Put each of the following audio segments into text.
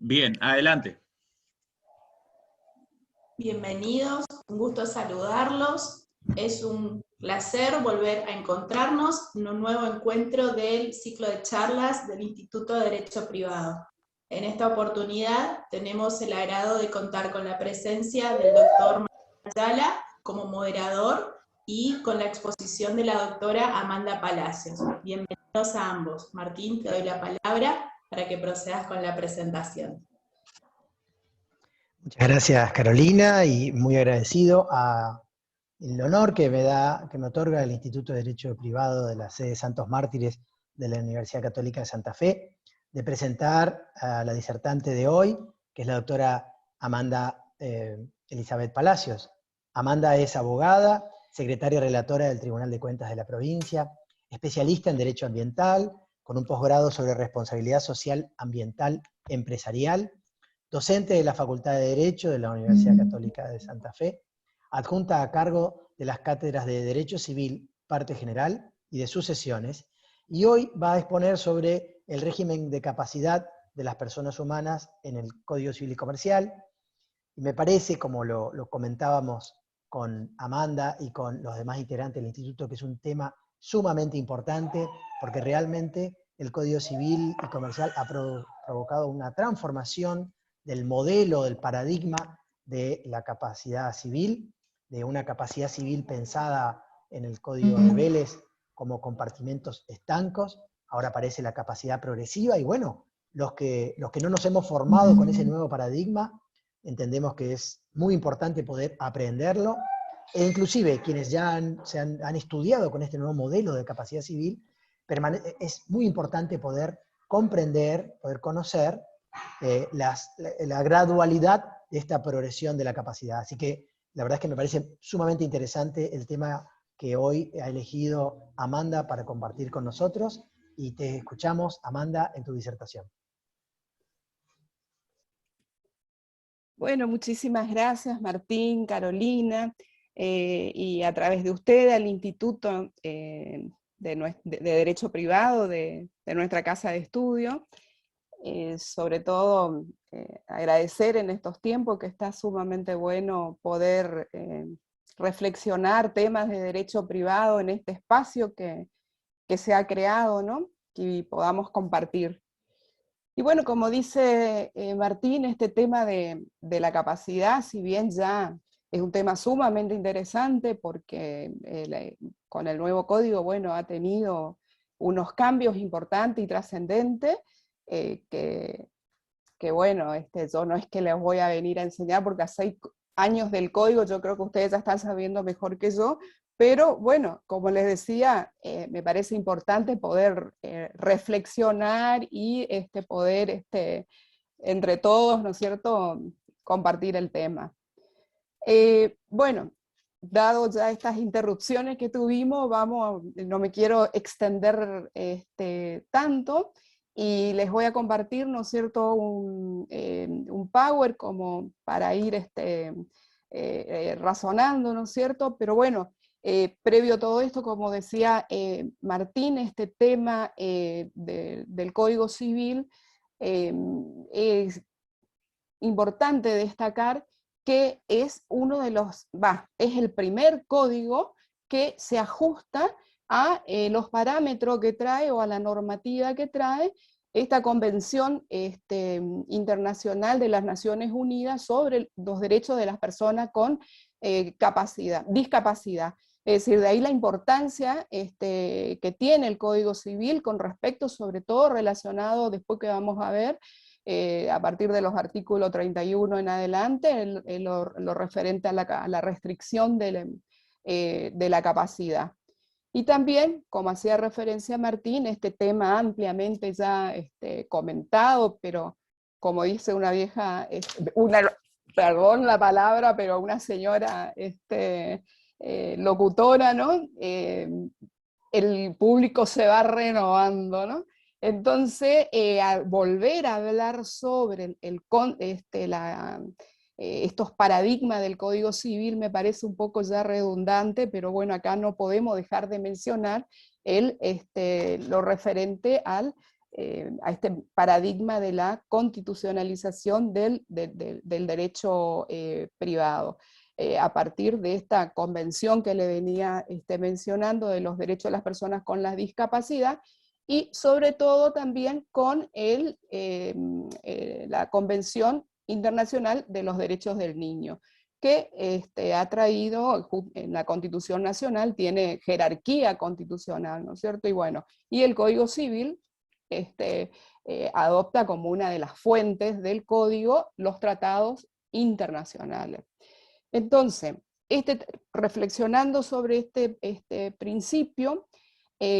Bien, adelante. Bienvenidos, un gusto saludarlos. Es un placer volver a encontrarnos en un nuevo encuentro del ciclo de charlas del Instituto de Derecho Privado. En esta oportunidad tenemos el agrado de contar con la presencia del doctor Martín Ayala como moderador y con la exposición de la doctora Amanda Palacios. Bienvenidos a ambos. Martín, te doy la palabra para que procedas con la presentación. Muchas gracias, Carolina, y muy agradecido a el honor que me otorga el Instituto de Derecho Privado de la sede Santos Mártires de la Universidad Católica de Santa Fe, de presentar a la disertante de hoy, que es la doctora Amanda Elizabeth Palacios. Amanda es abogada, secretaria relatora del Tribunal de Cuentas de la provincia, especialista en Derecho Ambiental, con un posgrado sobre responsabilidad social ambiental empresarial, docente de la Facultad de Derecho de la Universidad Católica de Santa Fe, adjunta a cargo de las cátedras de Derecho Civil, Parte General y de sucesiones, y hoy va a exponer sobre el régimen de capacidad de las personas humanas en el Código Civil y Comercial, y me parece, como lo comentábamos con Amanda y con los demás integrantes del Instituto, que es un tema sumamente importante, porque realmente el Código Civil y Comercial ha provocado una transformación del modelo, del paradigma de la capacidad civil, de una capacidad civil pensada en el Código de Vélez como compartimentos estancos. Ahora aparece la capacidad progresiva, y bueno, los que no nos hemos formado con ese nuevo paradigma, entendemos que es muy importante poder aprenderlo, e inclusive quienes ya han estudiado con este nuevo modelo de capacidad civil, es muy importante poder comprender, poder conocer la gradualidad de esta progresión de la capacidad. Así que la verdad es que me parece sumamente interesante el tema que hoy ha elegido Amanda para compartir con nosotros, y te escuchamos, Amanda, en tu disertación. Bueno, muchísimas gracias, Martín, Carolina, y a través de usted al Instituto de Derecho Privado de nuestra casa de estudio. Sobre todo agradecer en estos tiempos que está sumamente bueno poder reflexionar temas de derecho privado en este espacio que se ha creado, ¿no? Y podamos compartir. Y bueno, como dice Martín, este tema de la capacidad, si bien ya es un tema sumamente interesante porque con el nuevo código, bueno, ha tenido unos cambios importantes y trascendentes, que bueno, yo no es que les voy a venir a enseñar porque a 6 años del código yo creo que ustedes ya están sabiendo mejor que yo, pero bueno, como les decía, me parece importante poder reflexionar y poder entre todos, ¿no es cierto?, compartir el tema. Bueno, dado ya estas interrupciones que tuvimos, no me quiero extender tanto, y les voy a compartir, ¿no es cierto?, un Power como para ir razonando, ¿no es cierto? Pero bueno, previo a todo esto, como decía Martín, este tema del Código Civil, es importante destacar que es uno de es el primer código que se ajusta a los parámetros que trae o a la normativa que trae esta Convención Internacional de las Naciones Unidas sobre los derechos de las personas con discapacidad. Es decir, de ahí la importancia que tiene el Código Civil con respecto, sobre todo relacionado, después que vamos a ver, a partir de los artículos 31 en adelante, lo referente a la restricción de la capacidad. Y también, como hacía referencia Martín, este tema ampliamente ya comentado, pero como dice una vieja, perdón la palabra, pero una señora locutora, ¿no? El público se va renovando, ¿no? Entonces, al volver a hablar sobre estos paradigmas del Código Civil me parece un poco ya redundante, pero bueno, acá no podemos dejar de mencionar lo referente al a este paradigma de la constitucionalización del derecho privado, a partir de esta convención que le venía mencionando de los derechos de las personas con la discapacidad, y sobre todo también con la Convención Internacional de los Derechos del Niño, que ha traído, en la Constitución Nacional tiene jerarquía constitucional, ¿no es cierto? Y bueno, y el Código Civil adopta como una de las fuentes del código los tratados internacionales. Entonces, reflexionando sobre este principio,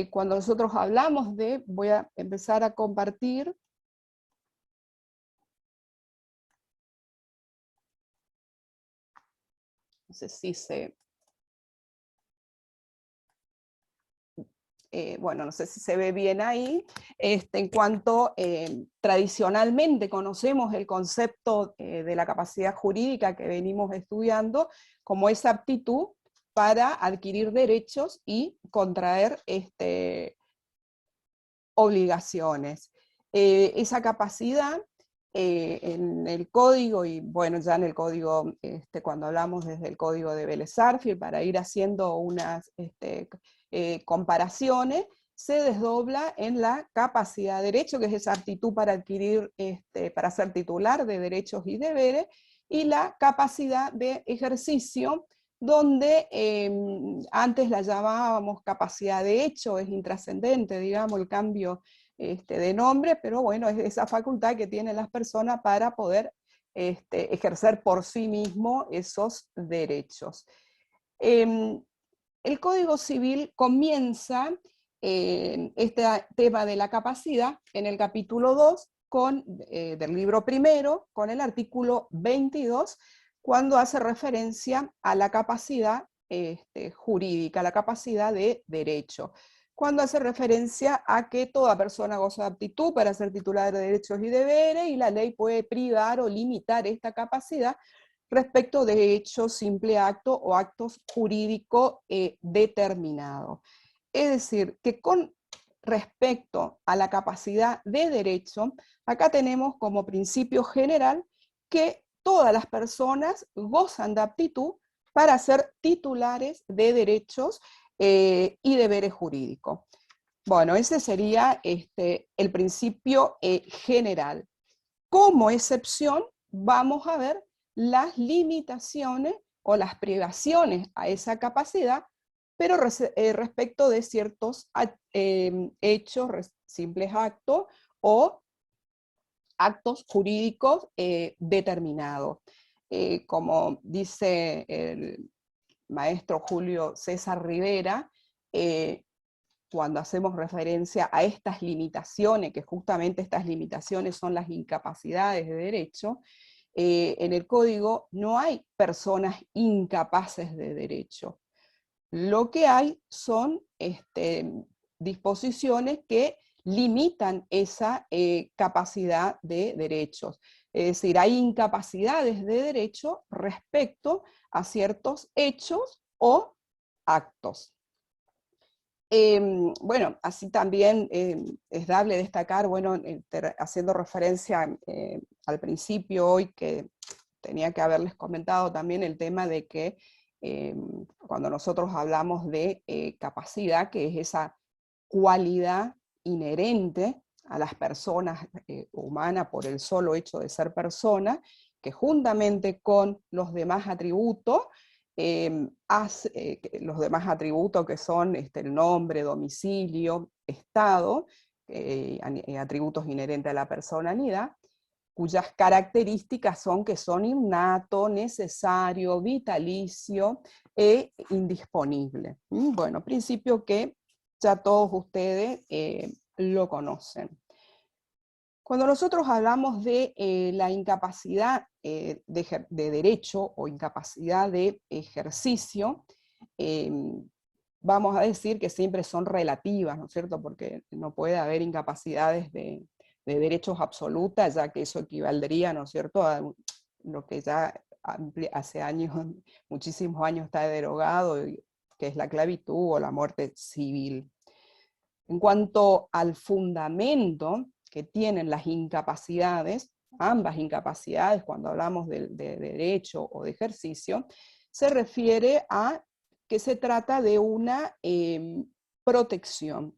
cuando nosotros hablamos voy a empezar a compartir. No sé si bueno, no sé si se ve bien ahí, en cuanto tradicionalmente conocemos el concepto de la capacidad jurídica que venimos estudiando como esa aptitud para adquirir derechos y contraer obligaciones. Esa capacidad en el código, y bueno, ya en el código, cuando hablamos desde el código de Vélez-Sarsfield, para ir haciendo unas comparaciones, se desdobla en la capacidad de derecho, que es esa aptitud para adquirir, para ser titular de derechos y deberes, y la capacidad de ejercicio, donde antes la llamábamos capacidad de hecho, es intrascendente, digamos, el cambio de nombre, pero bueno, es esa facultad que tienen las personas para poder ejercer por sí mismo esos derechos. El Código Civil comienza este tema de la capacidad en el capítulo 2 del libro primero, con el artículo 22, cuando hace referencia a la capacidad jurídica, la capacidad de derecho, cuando hace referencia a que toda persona goza de aptitud para ser titular de derechos y deberes, y la ley puede privar o limitar esta capacidad respecto de hechos, simple acto o actos jurídicos determinados. Es decir, que con respecto a la capacidad de derecho, acá tenemos como principio general que todas las personas gozan de aptitud para ser titulares de derechos y deberes jurídicos. Bueno, ese sería el principio general. Como excepción, vamos a ver las limitaciones o las privaciones a esa capacidad, pero respecto de ciertos hechos, simples actos o actos jurídicos determinados. Como dice el maestro Julio César Rivera, cuando hacemos referencia a estas limitaciones, que justamente estas limitaciones son las incapacidades de derecho, en el código no hay personas incapaces de derecho. Lo que hay son disposiciones que limitan esa capacidad de derechos. Es decir, hay incapacidades de derecho respecto a ciertos hechos o actos. Bueno, así también es dable destacar, bueno, haciendo referencia al principio hoy, que tenía que haberles comentado también el tema de que cuando nosotros hablamos de capacidad, que es esa cualidad inherente a las personas humanas por el solo hecho de ser persona, que juntamente con los demás atributos, los demás atributos que son el nombre, domicilio, estado, atributos inherentes a la personalidad, cuyas características son que son innato, necesario, vitalicio e indisponible. Bueno, principio que ya todos ustedes lo conocen. Cuando nosotros hablamos de la incapacidad de derecho o incapacidad de ejercicio, vamos a decir que siempre son relativas, ¿no es cierto? Porque no puede haber incapacidades de derechos absolutas, ya que eso equivaldría, ¿no es cierto?, a lo que ya hace años, muchísimos años está derogado, que es la esclavitud o la muerte civil. En cuanto al fundamento que tienen las incapacidades, ambas incapacidades, cuando hablamos de derecho o de ejercicio, se refiere a que se trata de una protección.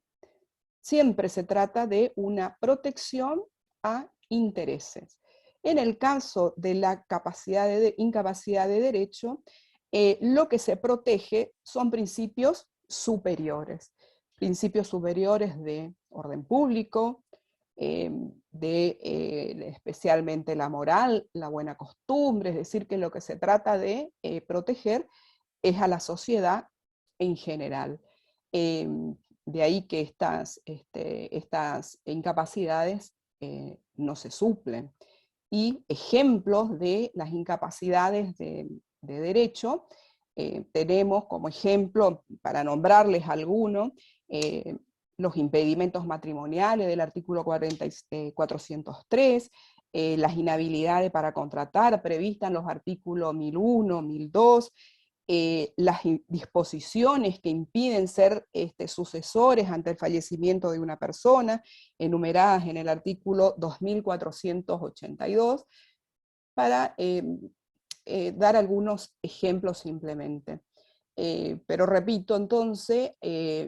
Siempre se trata de una protección a intereses. En el caso de la incapacidad de derecho, lo que se protege son principios superiores de orden público, especialmente la moral, la buena costumbre, es decir, que lo que se trata de proteger es a la sociedad en general. De ahí que estas incapacidades no se suplen. Y ejemplos de las incapacidades de derecho, tenemos como ejemplo, para nombrarles algunos, los impedimentos matrimoniales del artículo 403, las inhabilidades para contratar previstas en los artículos 1001, 1002, las disposiciones que impiden ser sucesores ante el fallecimiento de una persona, enumeradas en el artículo 2482, para dar algunos ejemplos simplemente. Pero repito, entonces,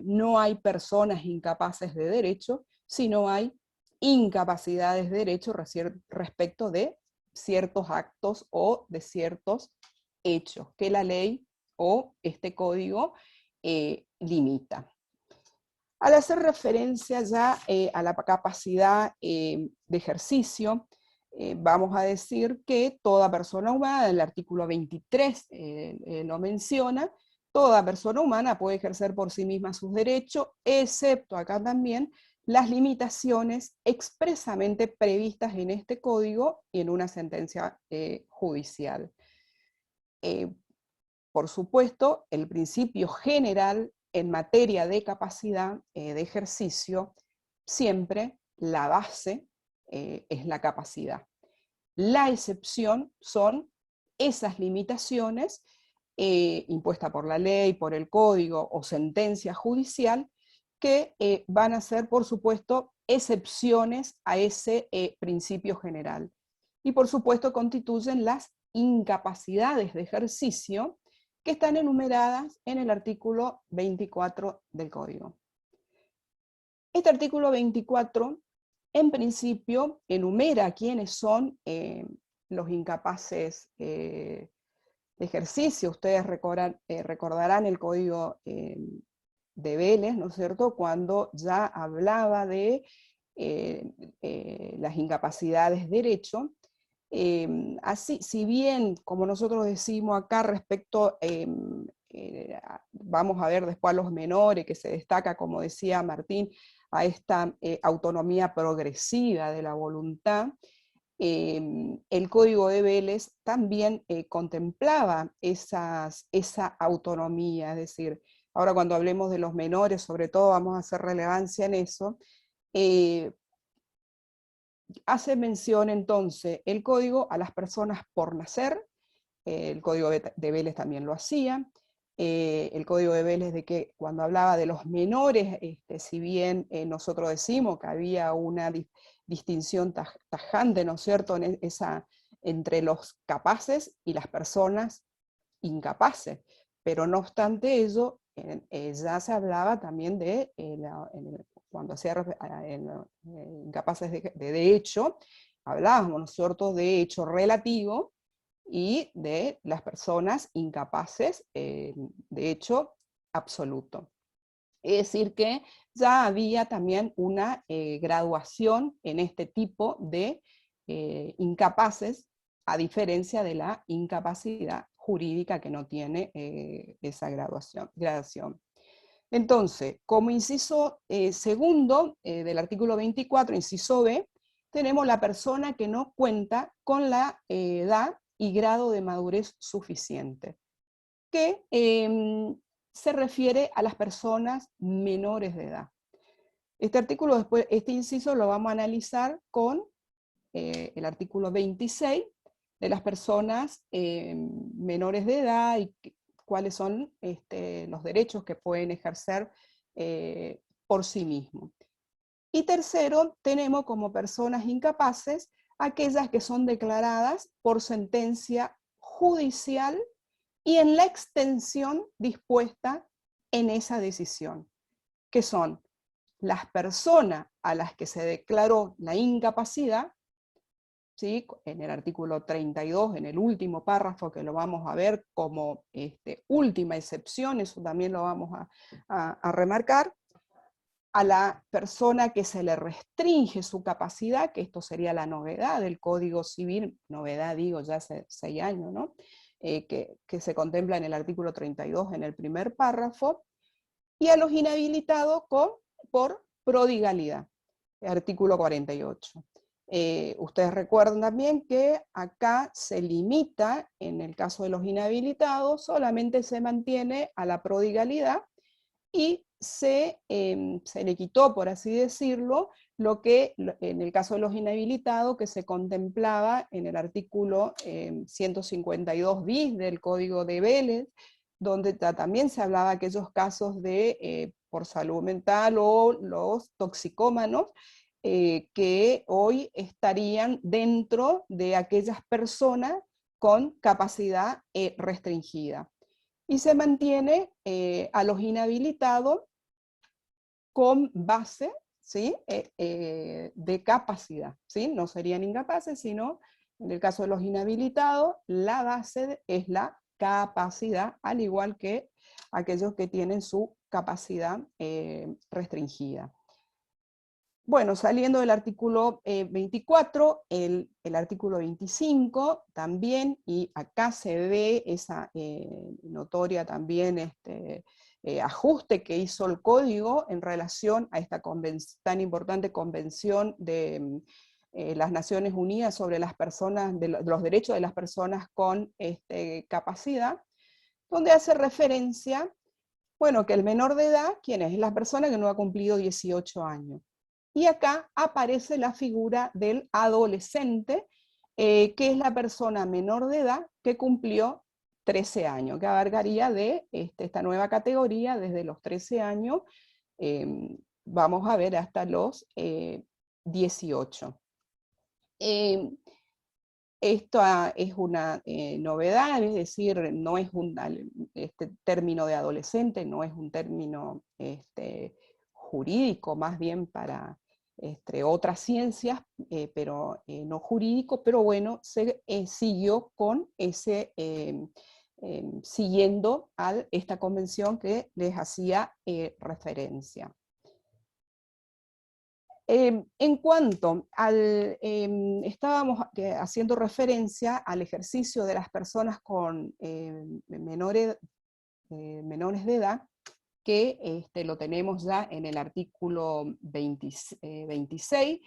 no hay personas incapaces de derecho, sino hay incapacidades de derecho respecto de ciertos actos o de ciertos hechos que la ley o este código limita. Al hacer referencia ya a la capacidad de ejercicio, vamos a decir que toda persona humana, el artículo 23 lo menciona, toda persona humana puede ejercer por sí misma sus derechos, excepto acá también las limitaciones expresamente previstas en este código y en una sentencia judicial. Por supuesto, el principio general en materia de capacidad de ejercicio, siempre la base es la capacidad. La excepción son esas limitaciones impuestas por la ley, por el código o sentencia judicial, que van a ser, por supuesto, excepciones a ese principio general. Y por supuesto constituyen las incapacidades de ejercicio que están enumeradas en el artículo 24 del Código. Este artículo 24, en principio, enumera quiénes son los incapaces de ejercicio. Ustedes recordarán el Código de Vélez, ¿no es cierto?, cuando ya hablaba de las incapacidades de derecho. Así, si bien, como nosotros decimos acá respecto, vamos a ver después a los menores, que se destaca, como decía Martín, a esta autonomía progresiva de la voluntad, el Código de Vélez también contemplaba esa autonomía, es decir, ahora cuando hablemos de los menores, sobre todo vamos a hacer relevancia en eso. Hace mención entonces el código a las personas por nacer, el código de Vélez también lo hacía, el código de Vélez de que cuando hablaba de los menores, si bien nosotros decimos que había una distinción tajante, ¿no es cierto?, entre los capaces y las personas incapaces, pero no obstante ello, ya se hablaba también de cuando hacía incapaces de hecho, hablábamos, ¿no es cierto?, de hecho relativo y de las personas incapaces de hecho absoluto. Es decir que ya había también una graduación en este tipo de incapaces, a diferencia de la incapacidad jurídica que no tiene esa gradación. Entonces, como inciso segundo del artículo 24, inciso B, tenemos la persona que no cuenta con la edad y grado de madurez suficiente, que se refiere a las personas menores de edad. Este artículo, después, este inciso lo vamos a analizar con el artículo 26 de las personas menores de edad y cuáles son los derechos que pueden ejercer por sí mismo. Y tercero, tenemos como personas incapaces aquellas que son declaradas por sentencia judicial y en la extensión dispuesta en esa decisión, que son las personas a las que se declaró la incapacidad, ¿sí? En el artículo 32, en el último párrafo, que lo vamos a ver como última excepción, eso también lo vamos a remarcar, a la persona que se le restringe su capacidad, que esto sería la novedad del Código Civil, novedad digo ya hace 6 años, ¿no? Que se contempla en el artículo 32 en el primer párrafo, y a los inhabilitados por prodigalidad, artículo 48. Ustedes recuerdan también que acá se limita, en el caso de los inhabilitados, solamente se mantiene a la prodigalidad, y se le quitó, por así decirlo, lo que en el caso de los inhabilitados, que se contemplaba en el artículo 152 bis del Código de Vélez, donde también se hablaba de aquellos casos de por salud mental o los toxicómanos, que hoy estarían dentro de aquellas personas con capacidad restringida. Y se mantiene a los inhabilitados con base, ¿sí? De capacidad, ¿sí? No serían incapaces, sino en el caso de los inhabilitados, la base es la capacidad, al igual que aquellos que tienen su capacidad restringida. Bueno, saliendo del artículo 24, el artículo 25 también, y acá se ve esa notoria también ajuste que hizo el código en relación a esta tan importante convención de las Naciones Unidas sobre las personas, de los derechos de las personas con capacidad, donde hace referencia, bueno, que el menor de edad, ¿quién es? Es la persona que no ha cumplido 18 años. Y acá aparece la figura del adolescente, que es la persona menor de edad que cumplió 13 años, que abarcaría de esta nueva categoría desde los 13 años, vamos a ver hasta los 18. Esto es una novedad, es decir, no es este término de adolescente, no es un término jurídico, más bien para otras ciencias, pero no jurídico, pero bueno, se siguió con ese, siguiendo a esta convención que les hacía referencia. En cuanto al, estábamos haciendo referencia al ejercicio de las personas con menores de edad, que lo tenemos ya en el artículo 26,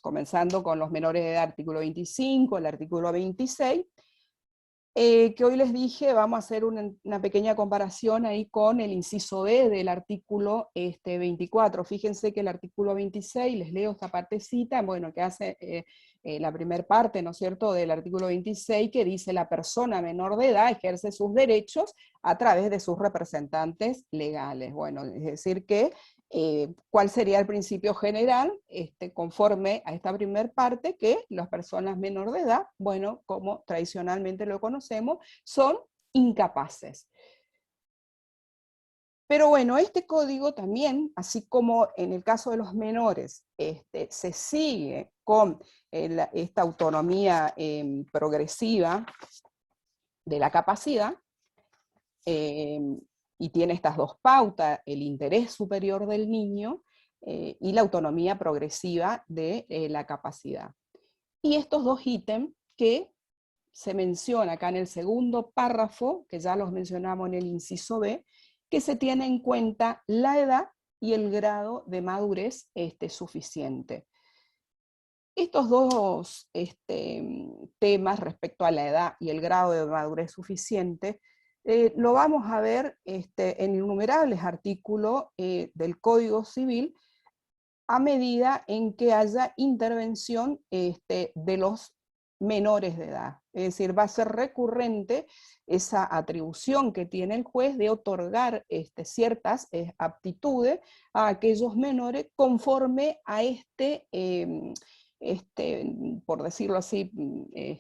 comenzando con los menores de edad, artículo 25, el artículo 26, que hoy les dije, vamos a hacer una pequeña comparación ahí con el inciso B del artículo 24. Fíjense que el artículo 26, les leo esta partecita, bueno, que hace la primera parte, ¿no es cierto?, del artículo 26, que dice: la persona menor de edad ejerce sus derechos a través de sus representantes legales. Bueno, es decir que, ¿cuál sería el principio general conforme a esta primera parte? Que las personas menor de edad, bueno, como tradicionalmente lo conocemos, son incapaces. Pero bueno, este código también, así como en el caso de los menores, se sigue con esta autonomía progresiva de la capacidad, y tiene estas dos pautas: el interés superior del niño y la autonomía progresiva de la capacidad. Y estos dos ítems que se menciona acá en el segundo párrafo, que ya los mencionamos en el inciso B, que se tiene en cuenta la edad y el grado de madurez suficiente. Estos dos temas respecto a la edad y el grado de madurez suficiente lo vamos a ver en innumerables artículos del Código Civil, a medida en que haya intervención de los menores de edad. Es decir, va a ser recurrente esa atribución que tiene el juez de otorgar ciertas aptitudes a aquellos menores conforme a por decirlo así,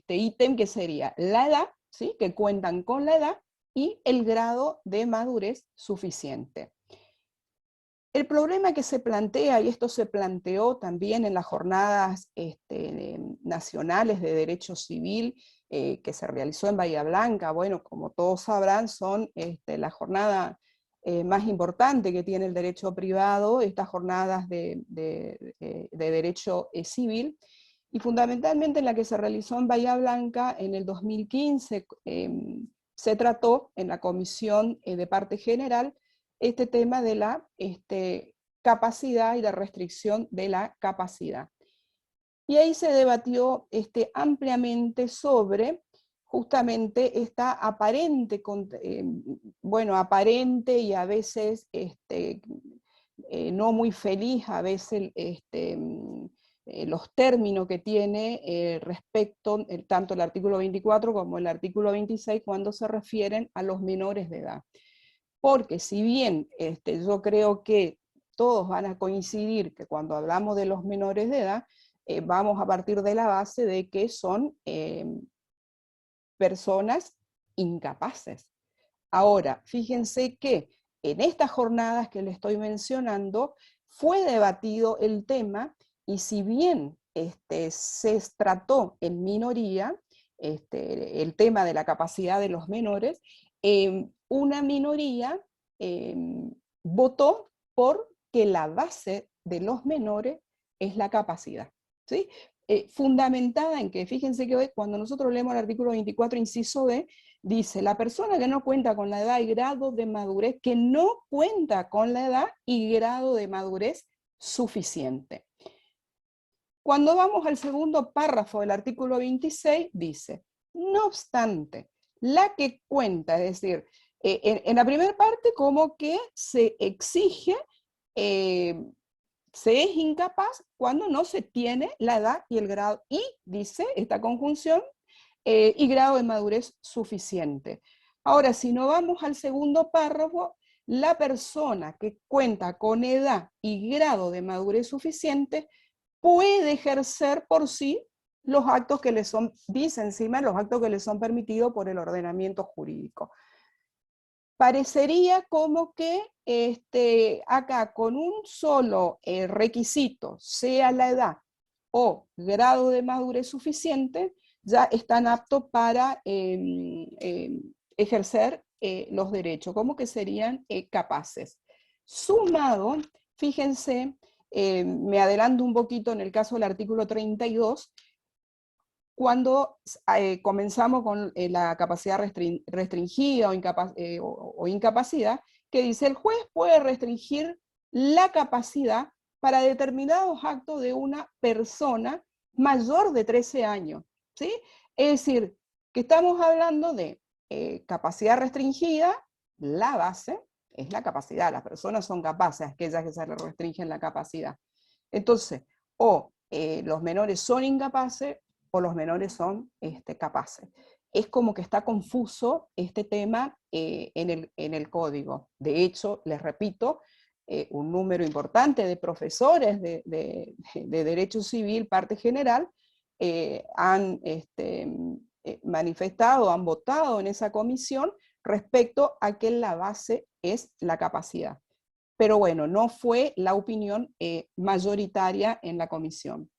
ítem que sería la edad, ¿sí? Que cuentan con la edad y el grado de madurez suficiente. El problema que se plantea, y esto se planteó también en las jornadas nacionales de derecho civil que se realizó en Bahía Blanca, bueno, como todos sabrán, son la jornada más importante que tiene el derecho privado, estas jornadas de derecho civil, y fundamentalmente en la que se realizó en Bahía Blanca en el 2015, se trató en la Comisión de Parte General este tema de la capacidad y la restricción de la capacidad. Y ahí se debatió ampliamente sobre justamente esta aparente, aparente y a veces no muy feliz, a veces los términos que tiene respecto, tanto el artículo 24 como el artículo 26, cuando se refieren a los menores de edad. Porque si bien yo creo que todos van a coincidir que cuando hablamos de los menores de edad, vamos a partir de la base de que son personas incapaces. Ahora, fíjense que en estas jornadas que les estoy mencionando, fue debatido el tema, y si bien se trató en minoría, el tema de la capacidad de los menores, una minoría votó por que la base de los menores es la capacidad, ¿sí? Fundamentada en que, fíjense que hoy, cuando nosotros leemos el artículo 24, inciso B, dice, la persona que no cuenta con la edad y grado de madurez, que no cuenta con la edad y grado de madurez suficiente. Cuando vamos al segundo párrafo del artículo 26, dice, no obstante, la que cuenta, es decir, en la primera parte como que se exige, se es incapaz cuando no se tiene la edad y el grado, y dice esta conjunción, y grado de madurez suficiente. Ahora, si no vamos al segundo párrafo, la persona que cuenta con edad y grado de madurez suficiente puede ejercer por sí los actos que le son, dice encima, los actos que le son permitidos por el ordenamiento jurídico. Parecería como que acá con un solo requisito, sea la edad o grado de madurez suficiente, ya están aptos para ejercer los derechos, como que serían capaces. Sumado, fíjense, me adelanto un poquito en el caso del artículo 32, cuando comenzamos con la capacidad restringida o incapacidad, que dice el juez puede restringir la capacidad para determinados actos de una persona mayor de 13 años, ¿sí? Es decir, que estamos hablando de capacidad restringida, la base es la capacidad, las personas son capaces, aquellas que se les restringen la capacidad. Entonces, los menores son incapaces, o los menores son capaces. Es como que está confuso este tema en el código. De hecho, les repito, un número importante de profesores de Derecho Civil, Parte General, han manifestado, han votado en esa comisión respecto a que la base es la capacidad. Pero bueno, no fue la opinión mayoritaria en la comisión.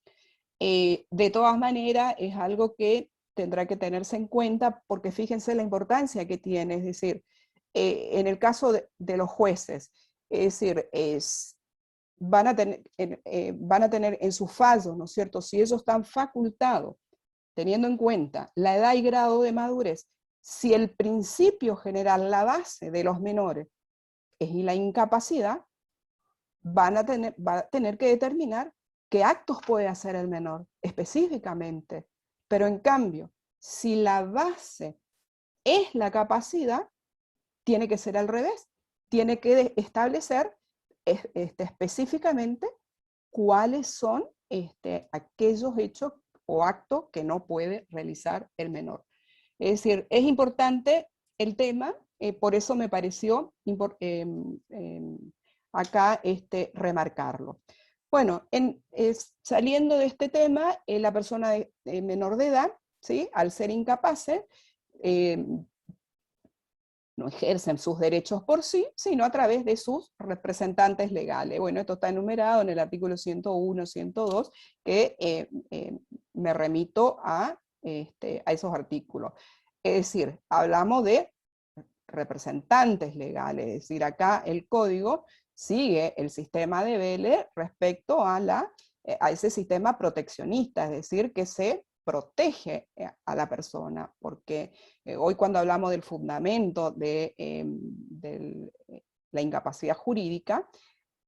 De todas maneras, es algo que tendrá que tenerse en cuenta, porque fíjense la importancia que tiene, es decir, en el caso de los jueces, es decir, van a tener en sus fallos, ¿no es cierto?, si ellos están facultados, teniendo en cuenta la edad y grado de madurez, si el principio general, la base de los menores, es la incapacidad, va a tener que determinar qué actos puede hacer el menor, específicamente. Pero en cambio, si la base es la capacidad, tiene que ser al revés. Tiene que establecer específicamente cuáles son aquellos hechos o acto que no puede realizar el menor. Es decir, es importante el tema, por eso me pareció acá remarcarlo. Bueno, saliendo de este tema, la persona menor de edad, ¿sí?, al ser incapaces, no ejercen sus derechos por sí, sino a través de sus representantes legales. Bueno, esto está enumerado en el artículo 101, 102, que me remito a esos artículos. Es decir, hablamos de representantes legales, es decir, acá el código sigue el sistema de Vélez respecto a ese sistema proteccionista, es decir, que se protege a la persona, porque hoy cuando hablamos del fundamento de la incapacidad jurídica,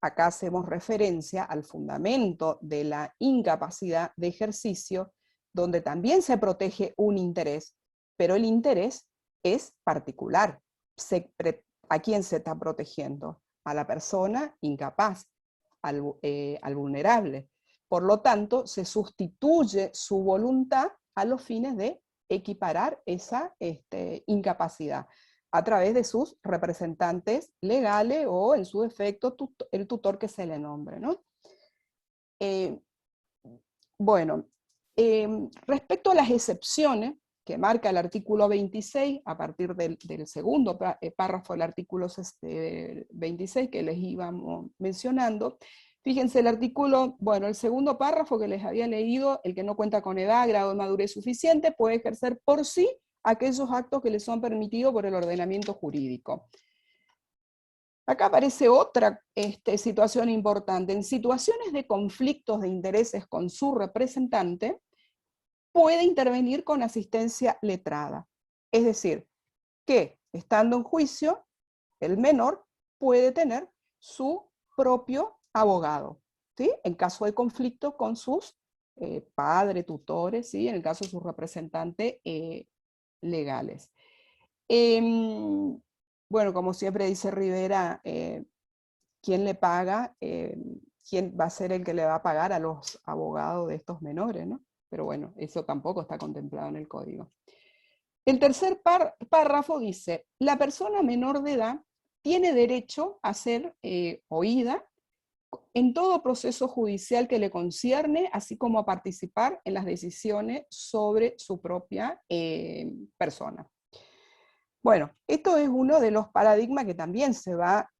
acá hacemos referencia al fundamento de la incapacidad de ejercicio, donde también se protege un interés, pero el interés es particular. ¿A quién se está protegiendo? A la persona incapaz, al vulnerable. Por lo tanto, se sustituye su voluntad a los fines de equiparar esa incapacidad a través de sus representantes legales o, en su defecto, el tutor que se le nombre, ¿no? Bueno, respecto a las excepciones que marca el artículo 26, a partir del segundo párrafo del artículo 26 que les íbamos mencionando, fíjense el artículo, bueno, el segundo párrafo que les había leído, el que no cuenta con edad, grado de madurez suficiente, puede ejercer por sí aquellos actos que le son permitidos por el ordenamiento jurídico. Acá aparece otra situación importante. En situaciones de conflictos de intereses con su representante, puede intervenir con asistencia letrada. Es decir, que estando en juicio, el menor puede tener su propio abogado, ¿sí?, en caso de conflicto con sus padres, tutores, ¿sí?, en el caso de sus representantes legales. Bueno, como siempre dice Rivera, ¿quién le paga? ¿Quién va a ser el que le va a pagar a los abogados de estos menores, ¿no? Pero bueno, eso tampoco está contemplado en el código. El tercer párrafo dice, la persona menor de edad tiene derecho a ser oída en todo proceso judicial que le concierne, así como a participar en las decisiones sobre su propia persona. Bueno, esto es uno de los paradigmas que también se va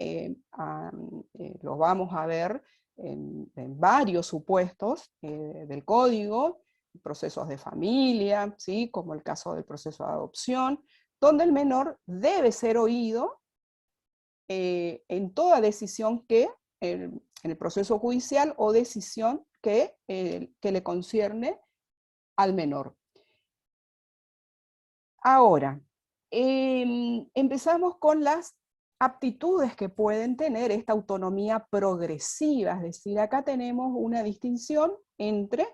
los vamos a ver en varios supuestos del código, procesos de familia, ¿sí?, como el caso del proceso de adopción, donde el menor debe ser oído en toda decisión que, en el proceso judicial o decisión que le concierne al menor. Ahora, empezamos con las aptitudes que pueden tener esta autonomía progresiva, es decir, acá tenemos una distinción entre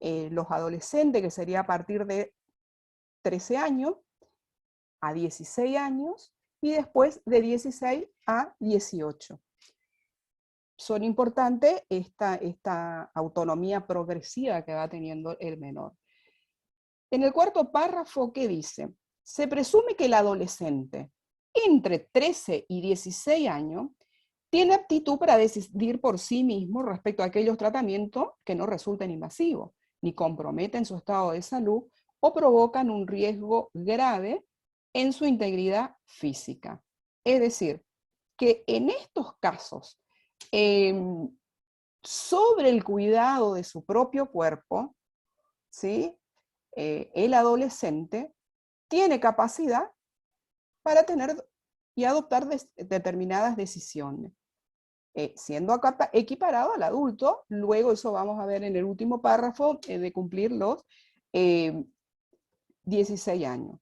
los adolescentes, que sería a partir de 13 años a 16 años, y después de 16 a 18. Son importantes esta autonomía progresiva que va teniendo el menor. En el cuarto párrafo, ¿qué dice? Se presume que el adolescente entre 13 y 16 años tiene aptitud para decidir por sí mismo respecto a aquellos tratamientos que no resulten invasivos, ni comprometen su estado de salud o provocan un riesgo grave en su integridad física. Es decir, que en estos casos, sobre el cuidado de su propio cuerpo, ¿sí?, el adolescente tiene capacidad para tener y adoptar determinadas decisiones, siendo equiparado al adulto. Luego eso vamos a ver en el último párrafo, de cumplir los 16 años.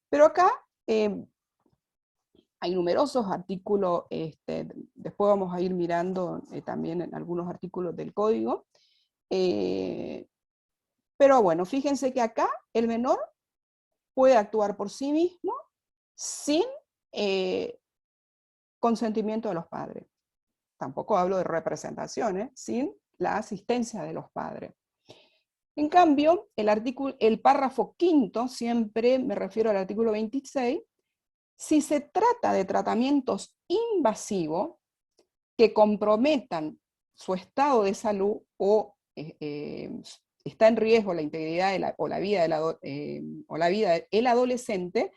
Pero acá hay numerosos artículos, después vamos a ir mirando también en algunos artículos del código, pero bueno, fíjense que acá el menor puede actuar por sí mismo sin consentimiento de los padres. Tampoco hablo de representaciones, sin la asistencia de los padres. En cambio, el párrafo quinto, siempre me refiero al artículo 26, si se trata de tratamientos invasivos que comprometan su estado de salud o está en riesgo la integridad o la vida del adolescente,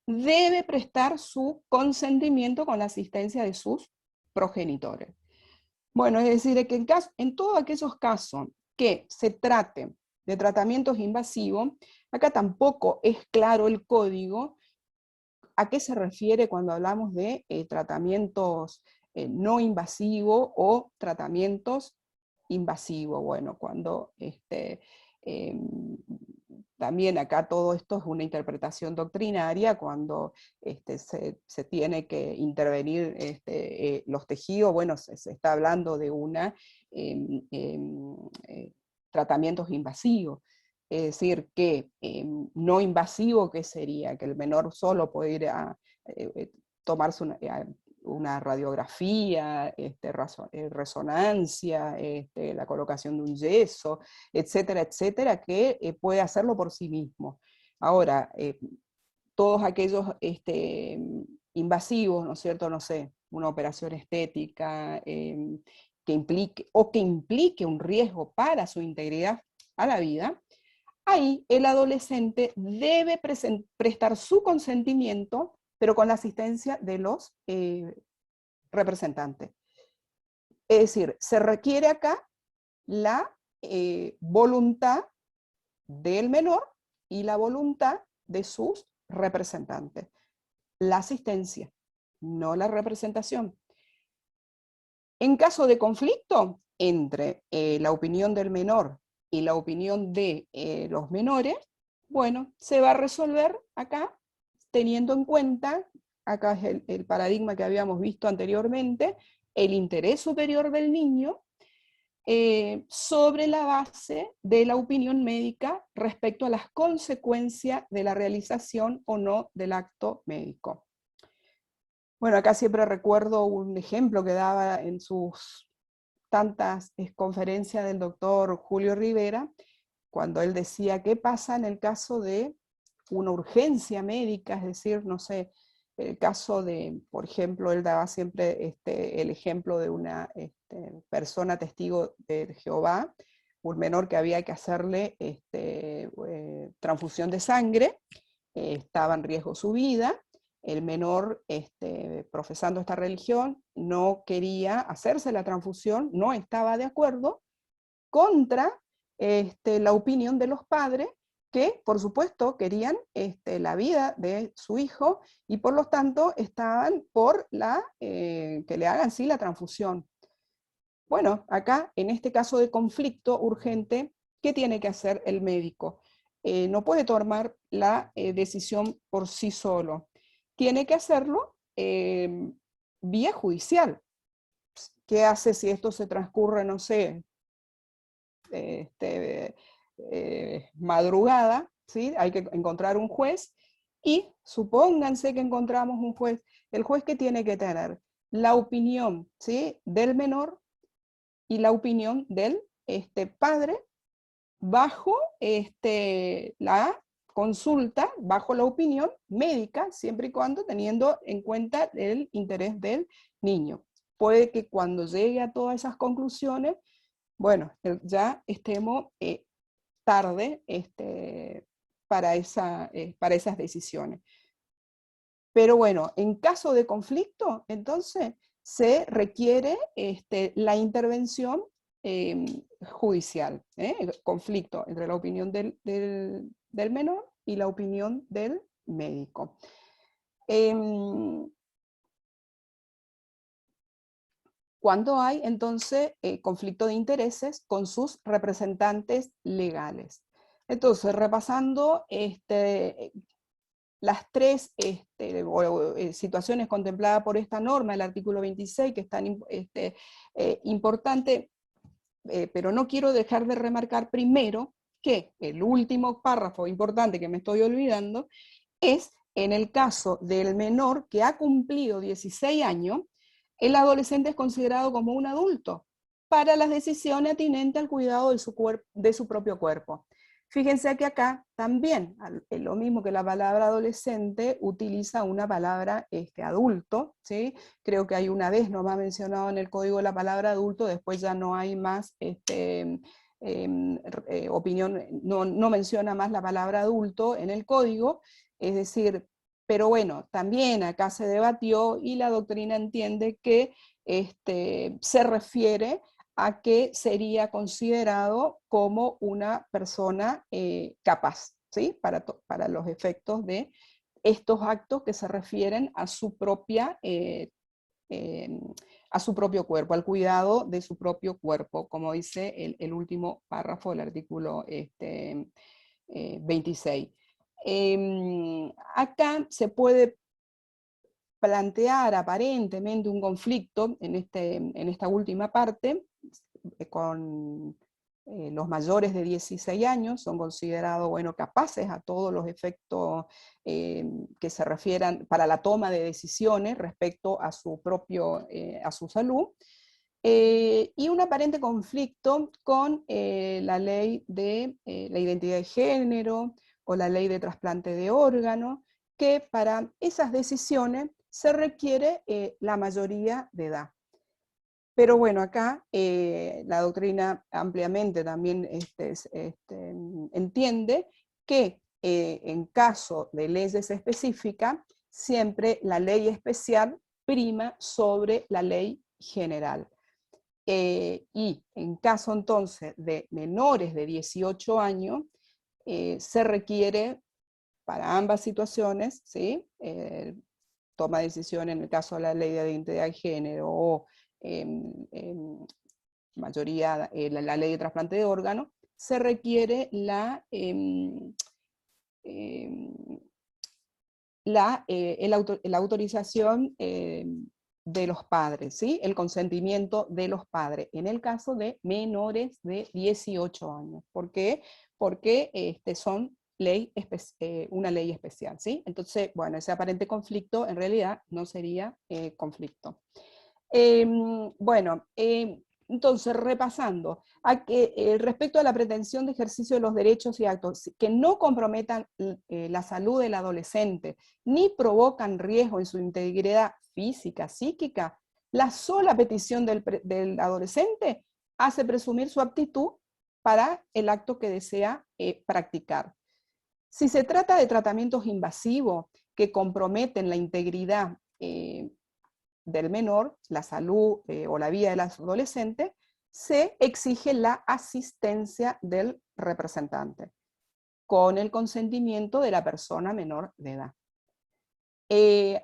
debe prestar su consentimiento con la asistencia de sus progenitores. Bueno, es decir, que en todos aquellos casos que se traten de tratamientos invasivos, acá tampoco es claro el código a qué se refiere cuando hablamos de tratamientos no invasivos o tratamientos invasivos. Bueno, cuando también acá todo esto es una interpretación doctrinaria, cuando se tiene que intervenir los tejidos, bueno, se está hablando de tratamientos invasivos. Es decir, que no invasivo, ¿qué sería? Que el menor solo puede ir a tomarse una radiografía, resonancia, la colocación de un yeso, etcétera, etcétera, que puede hacerlo por sí mismo. Ahora, todos aquellos invasivos, ¿no es cierto? No sé, una operación estética que implique un riesgo para su integridad a la vida, ahí el adolescente debe prestar su consentimiento, pero con la asistencia de los representantes. Es decir, se requiere acá la voluntad del menor y la voluntad de sus representantes. La asistencia, no la representación. En caso de conflicto entre la opinión del menor y la opinión de los menores, bueno, se va a resolver acá teniendo en cuenta, acá es el paradigma que habíamos visto anteriormente, el interés superior del niño sobre la base de la opinión médica respecto a las consecuencias de la realización o no del acto médico. Bueno, acá siempre recuerdo un ejemplo que daba en sus tantas conferencias del doctor Julio Rivera, cuando él decía, ¿qué pasa en el caso de una urgencia médica? Es decir, no sé, el caso de, por ejemplo, él daba siempre el ejemplo de una persona testigo de Jehová, un menor que había que hacerle transfusión de sangre, estaba en riesgo su vida. El menor, profesando esta religión, no quería hacerse la transfusión, no estaba de acuerdo, contra la opinión de los padres, que por supuesto querían la vida de su hijo, y por lo tanto estaban por que le hagan sí la transfusión. Bueno, acá, en este caso de conflicto urgente, ¿qué tiene que hacer el médico? No puede tomar la decisión por sí solo. Tiene que hacerlo vía judicial. ¿Qué hace si esto se transcurre, no sé, madrugada? ¿Sí? Hay que encontrar un juez, y supónganse que encontramos un juez. El juez que tiene que tener la opinión, ¿sí?, del menor y la opinión del padre bajo la consulta, bajo la opinión médica, siempre y cuando teniendo en cuenta el interés del niño. Puede que cuando llegue a todas esas conclusiones, bueno, ya estemos tarde para esas decisiones. Pero bueno, en caso de conflicto, entonces se requiere la intervención judicial, el conflicto entre la opinión del menor y la opinión del médico. Cuando hay entonces conflicto de intereses con sus representantes legales. Entonces, repasando las tres situaciones contempladas por esta norma, el artículo 26, que es tan importante, pero no quiero dejar de remarcar primero que el último párrafo importante que me estoy olvidando es en el caso del menor que ha cumplido 16 años, el adolescente es considerado como un adulto, para las decisiones atinentes al cuidado de su propio cuerpo. Fíjense que acá también, lo mismo que la palabra adolescente, utiliza una palabra adulto, ¿sí? Creo que hay una vez nomás mencionado en el código la palabra adulto, después ya no hay más opinión, no menciona más la palabra adulto en el código, es decir, pero bueno, también acá se debatió y la doctrina entiende que se refiere a que sería considerado como una persona capaz, ¿sí? Para los efectos de estos actos que se refieren a su propia, a su propio cuerpo, al cuidado de su propio cuerpo, como dice el último párrafo del artículo 26. Acá se puede plantear aparentemente un conflicto en esta última parte, con los mayores de 16 años, son considerados, bueno, capaces a todos los efectos que se refieran para la toma de decisiones respecto a a su salud, y un aparente conflicto con la ley de la identidad de género o la ley de trasplante de órganos, que para esas decisiones se requiere la mayoría de edad. Pero bueno, acá la doctrina ampliamente también entiende que en caso de leyes específicas, siempre la ley especial prima sobre la ley general. Y en caso entonces de menores de 18 años, se requiere para ambas situaciones, ¿sí? Toma de decisión en el caso de la ley de identidad de género o mayoría la ley de trasplante de órganos, se requiere la autorización de los padres, ¿sí? El consentimiento de los padres, en el caso de menores de 18 años. ¿Por qué? Porque son una ley especial, ¿sí? Entonces, bueno, ese aparente conflicto en realidad no sería conflicto. Entonces, repasando, respecto a la pretensión de ejercicio de los derechos y actos que no comprometan la salud del adolescente, ni provocan riesgo en su integridad física, psíquica, la sola petición del adolescente hace presumir su aptitud para el acto que desea practicar. Si se trata de tratamientos invasivos que comprometen la integridad del menor, la salud o la vida del adolescente, se exige la asistencia del representante, con el consentimiento de la persona menor de edad.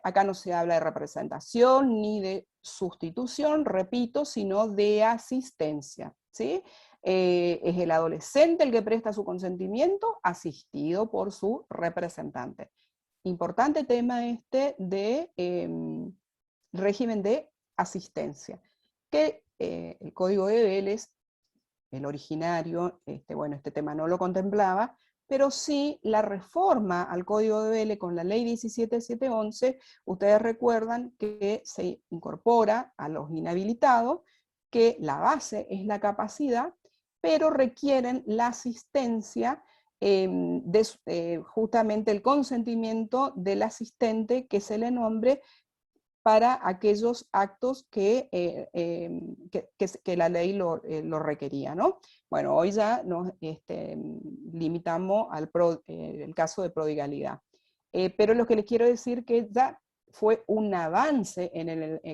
Acá no se habla de representación ni de sustitución, repito, sino de asistencia, ¿sí? Es el adolescente el que presta su consentimiento, asistido por su representante. Importante tema de régimen de asistencia, que el Código de Vélez, el originario, este tema no lo contemplaba, pero sí la reforma al Código de Vélez con la Ley 17.711, ustedes recuerdan que se incorpora a los inhabilitados, que la base es la capacidad, pero requieren la asistencia justamente el consentimiento del asistente que se le nombre para aquellos actos que la ley lo requería, ¿no? Bueno, hoy ya nos limitamos al el caso de prodigalidad. Pero lo que les quiero decir que ya fue un avance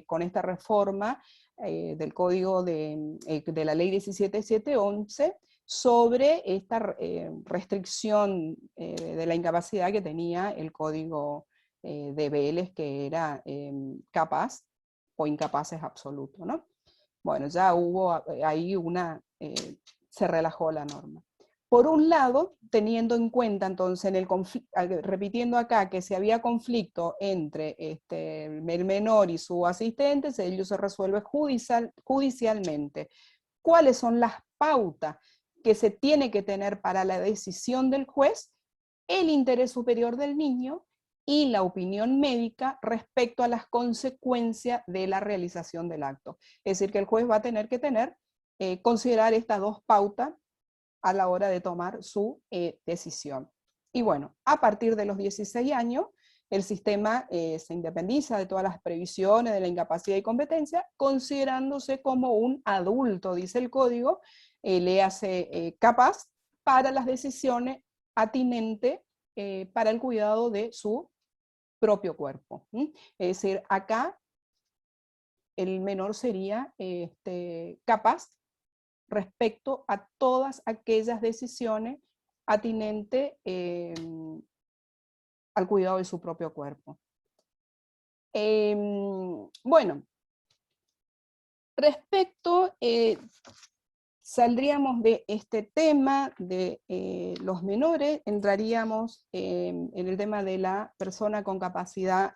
con esta reforma del Código de la Ley 17.711 sobre esta restricción de la incapacidad que tenía el Código de Vélez, que era capaz o incapaces absoluto, ¿no? Bueno, ya hubo ahí se relajó la norma. Por un lado, teniendo en cuenta entonces, repitiendo acá que si había conflicto entre el menor y su asistente, ello se resuelve judicialmente. ¿Cuáles son las pautas que se tiene que tener para la decisión del juez? El interés superior del niño y la opinión médica respecto a las consecuencias de la realización del acto. Es decir, que el juez va a tener que tener considerar estas dos pautas a la hora de tomar su decisión. Y bueno, a partir de los 16 años, el sistema se independiza de todas las previsiones de la incapacidad y competencia, considerándose como un adulto, dice el código, le hace capaz para las decisiones atinentes para el cuidado de su propio cuerpo. Es decir, acá el menor sería capaz respecto a todas aquellas decisiones atinentes al cuidado de su propio cuerpo. Bueno, respecto, saldríamos de este tema de los menores, entraríamos en el tema de la persona con capacidad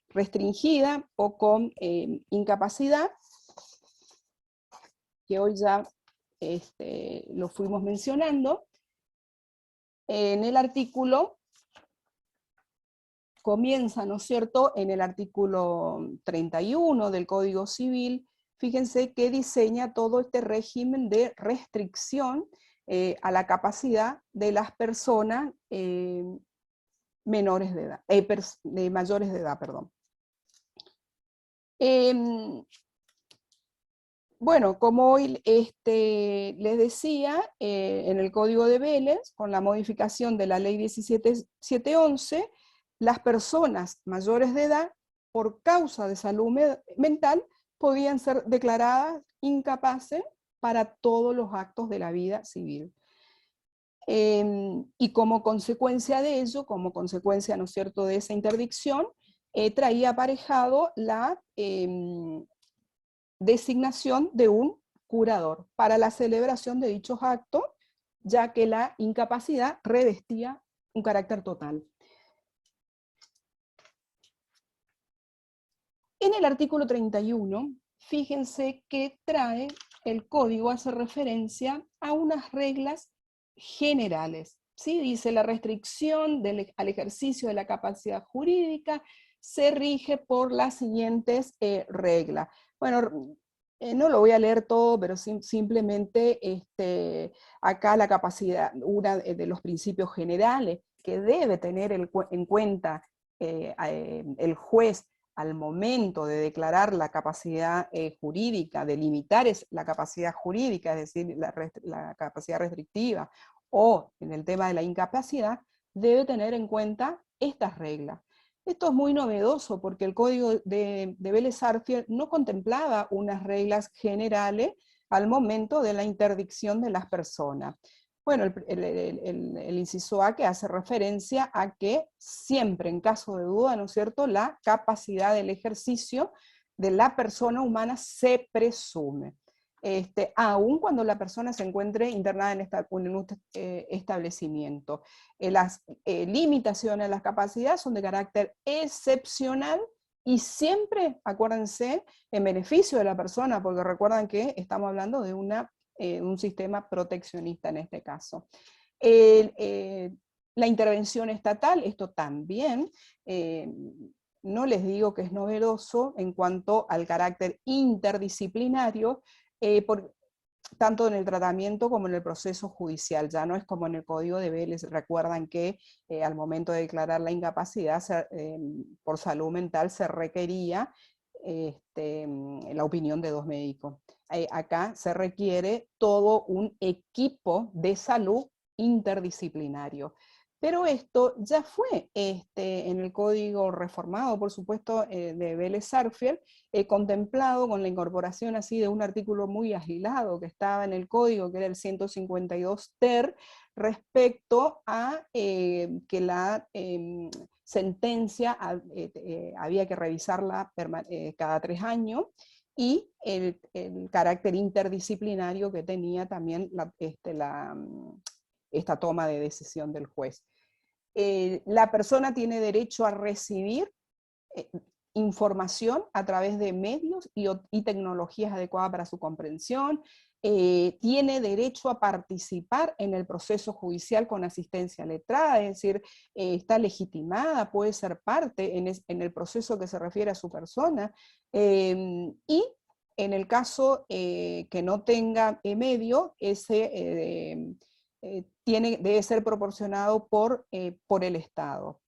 restringida o con incapacidad, que hoy ya lo fuimos mencionando. En el artículo comienza, ¿no es cierto?, en el artículo 31 del Código Civil, fíjense que diseña todo este régimen de restricción a la capacidad de las personas menores de edad, de mayores de edad, perdón. Bueno, como hoy les decía, en el Código de Vélez, con la modificación de la Ley 17.711, las personas mayores de edad, por causa de salud mental, podían ser declaradas incapaces para todos los actos de la vida civil. Y como consecuencia de ello, como consecuencia, ¿no es cierto?, de esa interdicción, traía aparejado la designación de un curador para la celebración de dichos actos, ya que la incapacidad revestía un carácter total. En el artículo 31, fíjense que trae el código, hace referencia a unas reglas generales. ¿Sí? Dice, la restricción al ejercicio de la capacidad jurídica se rige por las siguientes reglas. Bueno, no lo voy a leer todo, pero simplemente acá la capacidad, uno de los principios generales que debe tener en cuenta el juez al momento de declarar la capacidad jurídica, de limitar la capacidad jurídica, es decir, la capacidad restrictiva, o en el tema de la incapacidad, debe tener en cuenta estas reglas. Esto es muy novedoso porque el Código de Vélez-Sarsfield no contemplaba unas reglas generales al momento de la interdicción de las personas. Bueno, el inciso A, que hace referencia a que siempre, en caso de duda, ¿no es cierto?, la capacidad del ejercicio de la persona humana se presume, aun cuando la persona se encuentre internada en un establecimiento. Las limitaciones a las capacidades son de carácter excepcional y siempre, acuérdense, en beneficio de la persona, porque recuerdan que estamos hablando de un sistema proteccionista en este caso. La intervención estatal, esto también, no les digo que es novedoso en cuanto al carácter interdisciplinario, tanto en el tratamiento como en el proceso judicial. Ya no es como en el Código de Vélez. Recuerdan que al momento de declarar la incapacidad por salud mental se requería la opinión de 2 médicos. Acá se requiere todo un equipo de salud interdisciplinario. Pero esto ya fue en el código reformado, por supuesto, de Vélez-Sarsfield, contemplado con la incorporación así de un artículo muy aislado que estaba en el código, que era el 152 ter, respecto a que la sentencia había que revisarla cada 3 años, y el carácter interdisciplinario que tenía también esta toma de decisión del juez. La persona tiene derecho a recibir información a través de medios y tecnologías adecuadas para su comprensión, tiene derecho a participar en el proceso judicial con asistencia letrada, es decir, está legitimada, puede ser parte en el proceso que se refiere a su persona, y en el caso que no tenga medio, ese debe ser proporcionado por el Estado.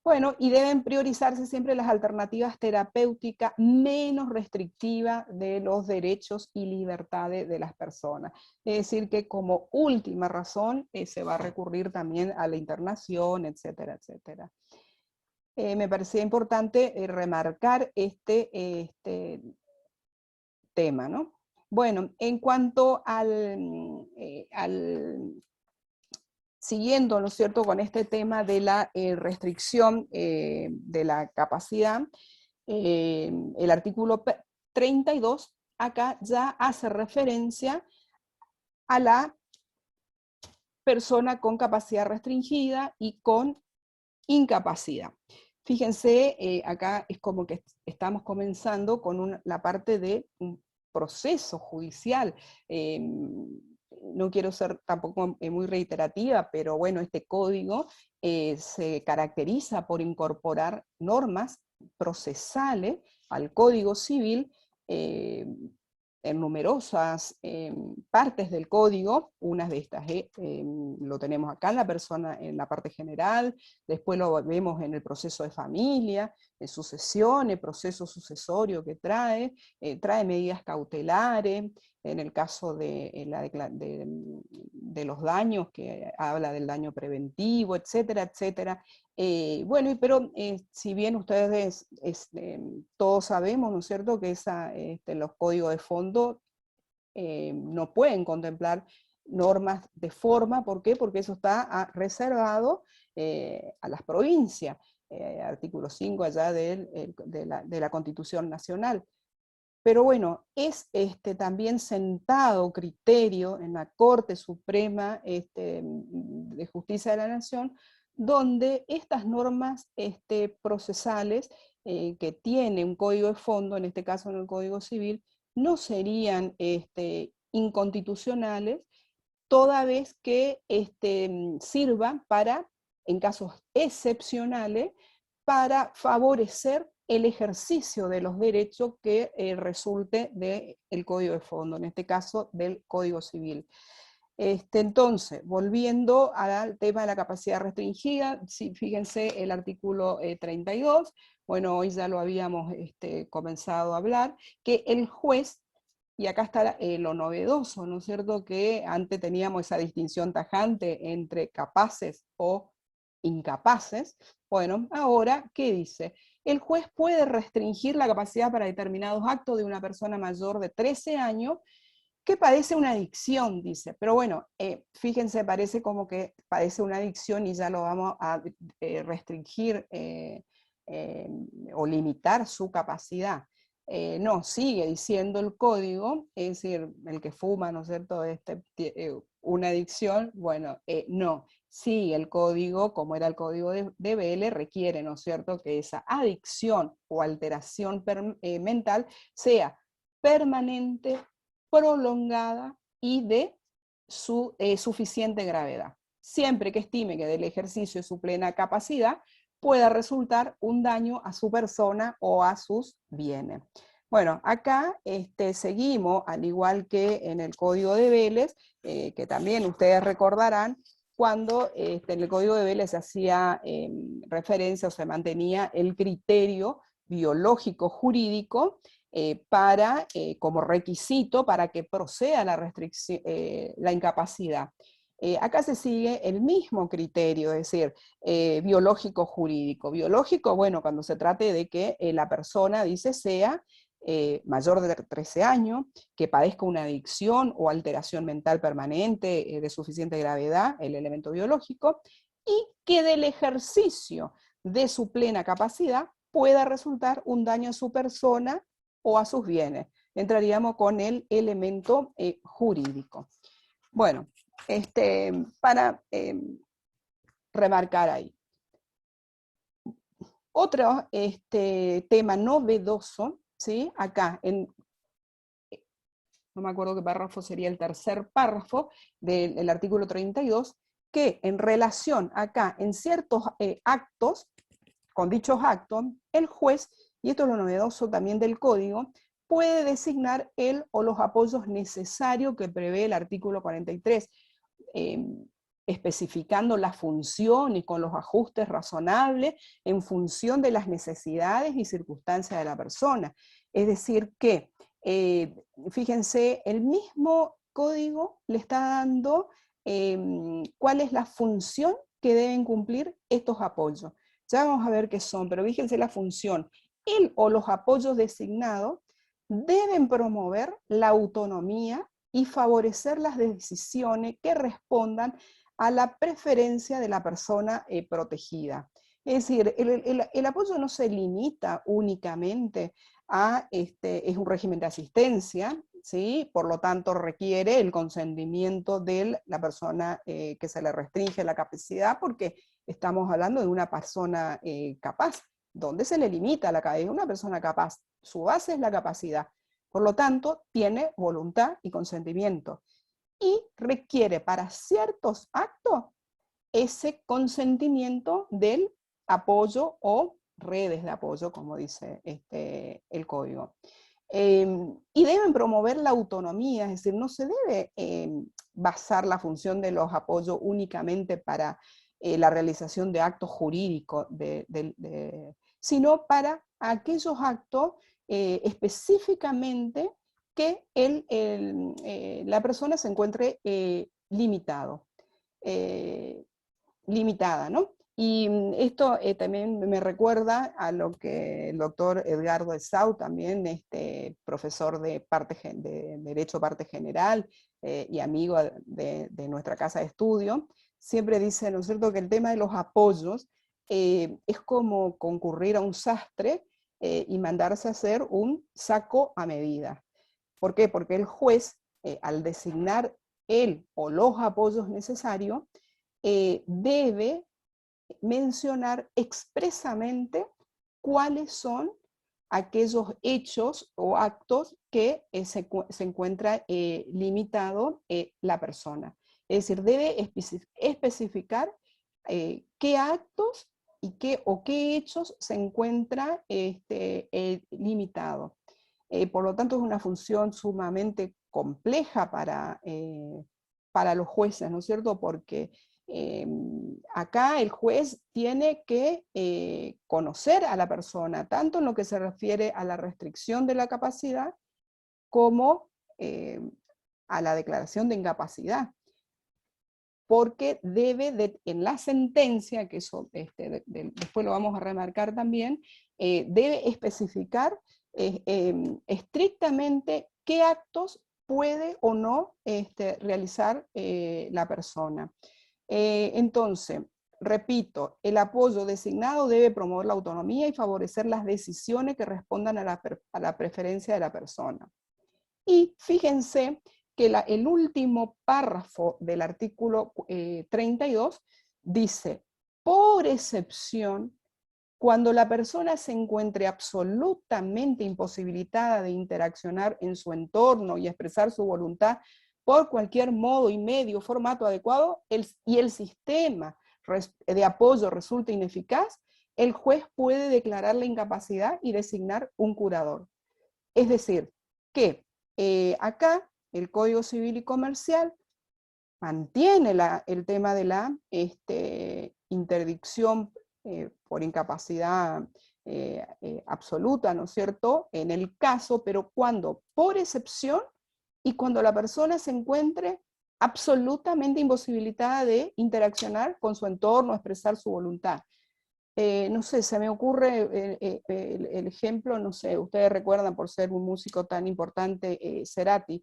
Bueno, y deben priorizarse siempre las alternativas terapéuticas menos restrictivas de los derechos y libertades de las personas. Es decir, que como última razón se va a recurrir también a la internación, etcétera, etcétera. Me parecía importante remarcar este tema, ¿no? Bueno, en cuanto siguiendo, ¿no es cierto?, con este tema de la restricción de la capacidad, el artículo 32 acá ya hace referencia a la persona con capacidad restringida y con incapacidad. Fíjense, acá es como que estamos comenzando con la parte de un proceso judicial. No quiero ser tampoco muy reiterativa, pero bueno, este código se caracteriza por incorporar normas procesales al Código Civil en numerosas partes del código. Unas de estas lo tenemos acá en la parte general, después lo vemos en el proceso de familia, en sucesiones, proceso sucesorio que trae medidas cautelares, en el caso de los daños, que habla del daño preventivo, etcétera, etcétera. Bueno, pero si bien ustedes todos sabemos, ¿no es cierto?, que los códigos de fondo no pueden contemplar normas de forma. ¿Por qué? Porque eso está reservado a las provincias, artículo 5 allá de la Constitución Nacional. Pero bueno, es también sentado criterio en la Corte Suprema de Justicia de la Nación, donde estas normas procesales que tiene un código de fondo, en este caso en el Código Civil, no serían inconstitucionales, toda vez que sirvan para, en casos excepcionales, para favorecer el ejercicio de los derechos que resulte del Código de Fondo, en este caso del Código Civil. Entonces, volviendo al tema de la capacidad restringida, fíjense el artículo 32, bueno, hoy ya lo habíamos comenzado a hablar, que el juez, y acá está lo novedoso, ¿no es cierto?, que antes teníamos esa distinción tajante entre capaces o incapaces. Bueno, ahora, ¿qué dice? El juez puede restringir la capacidad para determinados actos de una persona mayor de 13 años que padece una adicción, dice. Pero bueno, fíjense, parece como que padece una adicción y ya lo vamos a restringir o limitar su capacidad. No, sigue diciendo el código, es decir, el que fuma, ¿no es cierto?, una adicción, bueno, no. Sí, el código, como era el código de Vélez, requiere, ¿no es cierto?, que esa adicción o alteración mental sea permanente, prolongada y de suficiente gravedad. Siempre que estime que del ejercicio de su plena capacidad pueda resultar un daño a su persona o a sus bienes. Bueno, acá seguimos, al igual que en el Código de Vélez, que también ustedes recordarán, cuando en el Código de Vélez se hacía referencia o se mantenía el criterio biológico jurídico como requisito para que proceda la restricción, la incapacidad. Acá se sigue el mismo criterio, es decir, biológico jurídico. Biológico, bueno, cuando se trate de que la persona, dice, sea mayor de 13 años, que padezca una adicción o alteración mental permanente de suficiente gravedad, el elemento biológico, y que del ejercicio de su plena capacidad pueda resultar un daño a su persona o a sus bienes. Entraríamos con el elemento jurídico. Bueno, para remarcar ahí. Otro tema novedoso, ¿sí? Acá, no me acuerdo qué párrafo sería el tercer párrafo del artículo 32, que en relación acá, en ciertos actos, con dichos actos, el juez, y esto es lo novedoso también del código, puede designar el o los apoyos necesarios que prevé el artículo 43, especificando las funciones con los ajustes razonables en función de las necesidades y circunstancias de la persona. Es decir que, fíjense, el mismo código le está dando cuál es la función que deben cumplir estos apoyos. Ya vamos a ver qué son, pero fíjense la función. El o los apoyos designados deben promover la autonomía y favorecer las decisiones que respondan a la preferencia de la persona protegida. Es decir, el apoyo no se limita únicamente a, es un régimen de asistencia, ¿sí? Por lo tanto requiere el consentimiento de la persona que se le restringe la capacidad, porque estamos hablando de una persona capaz. ¿Dónde se le limita la capacidad? Es una persona capaz, su base es la capacidad. Por lo tanto, tiene voluntad y consentimiento. Y requiere para ciertos actos ese consentimiento del apoyo o redes de apoyo, como dice el código. Y deben promover la autonomía, es decir, no se debe basar la función de los apoyos únicamente para la realización de actos jurídicos, sino para aquellos actos específicamente que la persona se encuentre limitada, ¿no? Y esto también me recuerda a lo que el doctor Edgardo Esau, también profesor de Derecho Parte General y amigo de nuestra casa de estudio, siempre dice, ¿no es cierto?, que el tema de los apoyos es como concurrir a un sastre y mandarse a hacer un saco a medida. ¿Por qué? Porque el juez, al designar el o los apoyos necesarios, debe mencionar expresamente cuáles son aquellos hechos o actos que se encuentra limitado la persona. Es decir, debe especificar qué actos y qué hechos se encuentra limitado. Por lo tanto, es una función sumamente compleja para los jueces, ¿no es cierto? Porque acá el juez tiene que conocer a la persona, tanto en lo que se refiere a la restricción de la capacidad, como a la declaración de incapacidad. Porque debe, en la sentencia, que eso después lo vamos a remarcar también, debe especificar estrictamente qué actos puede o no realizar la persona. Entonces, repito, el apoyo designado debe promover la autonomía y favorecer las decisiones que respondan a la preferencia de la persona. Y fíjense que el último párrafo del artículo 32 dice, por excepción, cuando la persona se encuentre absolutamente imposibilitada de interaccionar en su entorno y expresar su voluntad por cualquier modo y medio, formato adecuado, y el sistema de apoyo resulta ineficaz, el juez puede declarar la incapacidad y designar un curador. Es decir, que acá el Código Civil y Comercial mantiene el tema de la interdicción por incapacidad absoluta, ¿no es cierto?, en el caso, pero cuando por excepción y cuando la persona se encuentre absolutamente imposibilitada de interaccionar con su entorno, expresar su voluntad. No sé, se me ocurre el ejemplo, no sé, ustedes recuerdan por ser un músico tan importante, Cerati,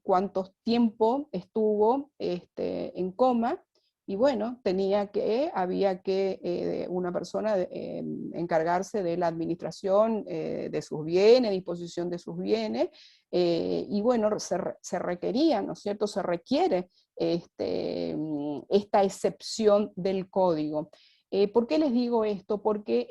cuánto tiempo estuvo en coma, y bueno, había que una persona encargarse de la administración de sus bienes, disposición de sus bienes, y bueno, se requería, ¿no es cierto?, se requiere esta excepción del código. ¿Por qué les digo esto? Porque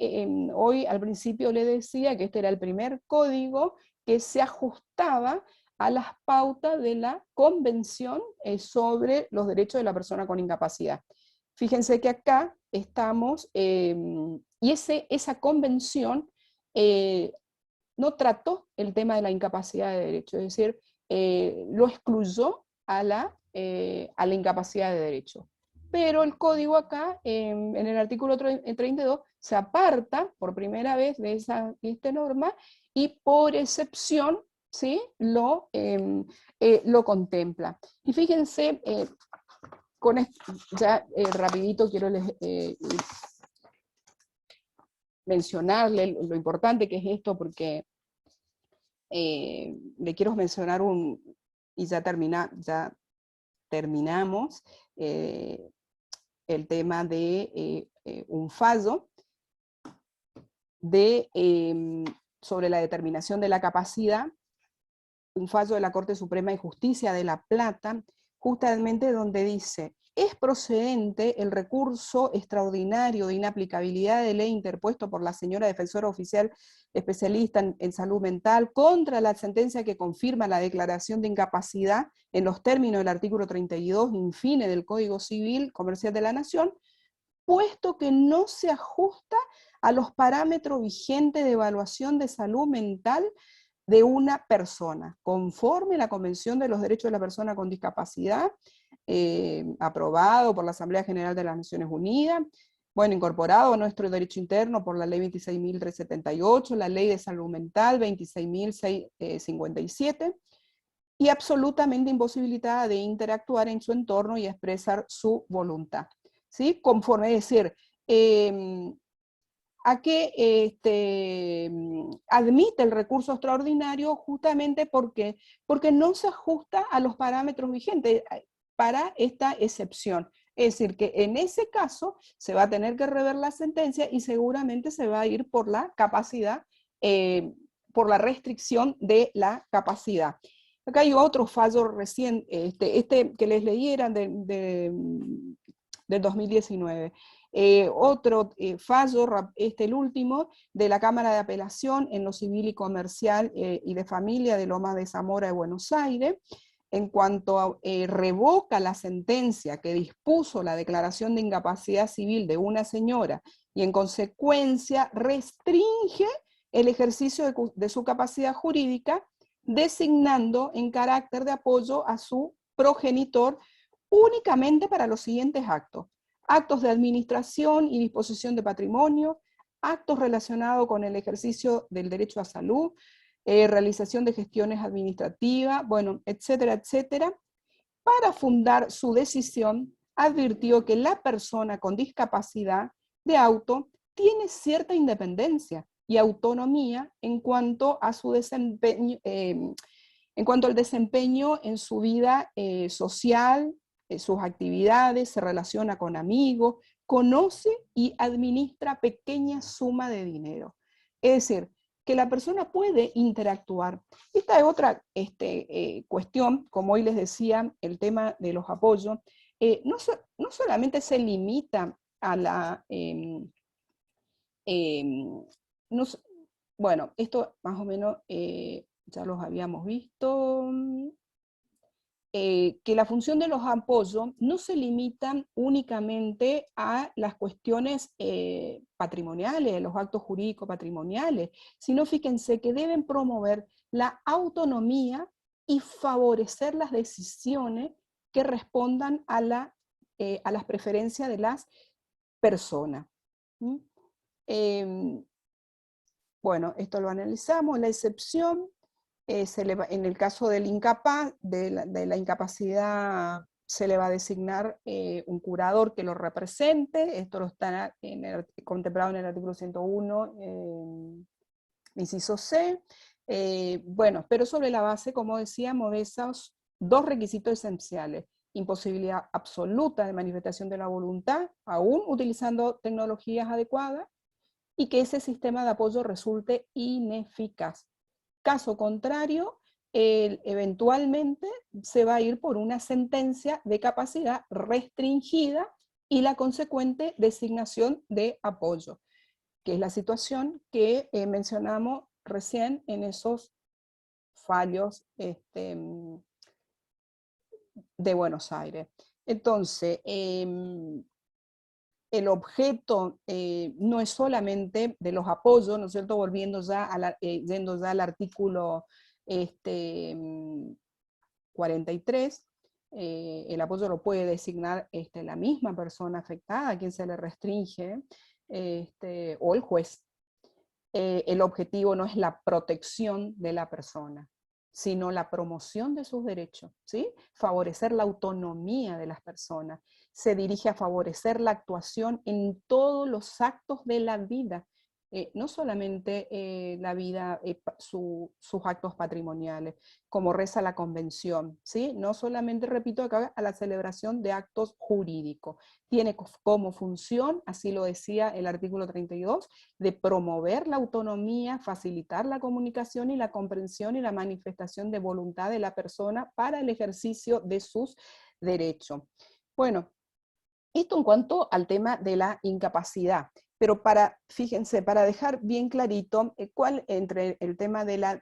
hoy al principio les decía que este era el primer código que se ajustaba a las pautas de la Convención sobre los derechos de la persona con incapacidad. Fíjense que acá estamos, y esa convención no trató el tema de la incapacidad de derecho, es decir, lo excluyó a la incapacidad de derecho. Pero el código acá, en el artículo 32, se aparta por primera vez de esta norma y por excepción, ¿sí?, lo contempla. Y fíjense, con esto, ya rapidito quiero mencionarle lo importante que es esto, porque le quiero mencionar y ya terminamos, el tema de un fallo sobre la determinación de la capacidad, un fallo de la Corte Suprema de Justicia de La Plata, justamente donde dice: es procedente el recurso extraordinario de inaplicabilidad de ley interpuesto por la señora defensora oficial especialista en salud mental contra la sentencia que confirma la declaración de incapacidad en los términos del artículo 32, infine, del Código Civil Comercial de la Nación, puesto que no se ajusta a los parámetros vigentes de evaluación de salud mental de una persona, conforme a la Convención de los Derechos de la Persona con Discapacidad, aprobado por la Asamblea General de las Naciones Unidas, bueno, incorporado a nuestro derecho interno por la Ley 26.378, la Ley de Salud Mental 26.657, y absolutamente imposibilitada de interactuar en su entorno y expresar su voluntad, ¿sí? Conforme, es decir, a que admite el recurso extraordinario justamente porque no se ajusta a los parámetros vigentes para esta excepción. Es decir, que en ese caso se va a tener que rever la sentencia y seguramente se va a ir por la capacidad, por la restricción de la capacidad. Acá hay otro fallo reciente, que les leyeran del 2019. Otro fallo, el último, de la Cámara de Apelación en lo Civil y Comercial y de Familia de Lomas de Zamora de Buenos Aires, en cuanto a, revoca la sentencia que dispuso la declaración de incapacidad civil de una señora y en consecuencia restringe el ejercicio de su capacidad jurídica, designando en carácter de apoyo a su progenitor únicamente para los siguientes actos: actos de administración y disposición de patrimonio, actos relacionados con el ejercicio del derecho a salud, realización de gestiones administrativas, bueno, etcétera, etcétera. Para fundar su decisión, advirtió que la persona con discapacidad de auto tiene cierta independencia y autonomía en cuanto a su desempeño, en cuanto al desempeño en su vida social, sus actividades, se relaciona con amigos, conoce y administra pequeñas sumas de dinero. Es decir, que la persona puede interactuar. Esta es otra cuestión, como hoy les decía, el tema de los apoyos, no solamente se limita a la... bueno, esto más o menos ya los habíamos visto, que la función de los apoyos no se limitan únicamente a las cuestiones patrimoniales, los actos jurídicos patrimoniales, sino fíjense que deben promover la autonomía y favorecer las decisiones que respondan a las preferencias de las personas. Bueno, esto lo analizamos. La excepción, en el caso del incapaz, de la incapacidad, se le va a designar un curador que lo represente. Esto lo está contemplado en el artículo 101, inciso C. Bueno, pero sobre la base, como decíamos, de esos dos requisitos esenciales: imposibilidad absoluta de manifestación de la voluntad, aún utilizando tecnologías adecuadas, y que ese sistema de apoyo resulte ineficaz. Caso contrario, eventualmente se va a ir por una sentencia de capacidad restringida y la consecuente designación de apoyo, que es la situación que mencionamos recién en esos fallos de Buenos Aires. Entonces, el objeto no es solamente de los apoyos, ¿no es cierto? Volviendo ya yendo ya al artículo 43, el apoyo lo puede designar la misma persona afectada a quien se le restringe, o el juez. El objetivo no es la protección de la persona, sino la promoción de sus derechos, ¿sí? Favorecer la autonomía de las personas. Se dirige a favorecer la actuación en todos los actos de la vida, no solamente la vida, sus actos patrimoniales, como reza la Convención, ¿sí? No solamente, repito, acá a la celebración de actos jurídicos. Tiene como función, así lo decía el artículo 32, de promover la autonomía, facilitar la comunicación y la comprensión y la manifestación de voluntad de la persona para el ejercicio de sus derechos. Bueno, esto en cuanto al tema de la incapacidad, pero fíjense, para dejar bien clarito cuál entre el tema de la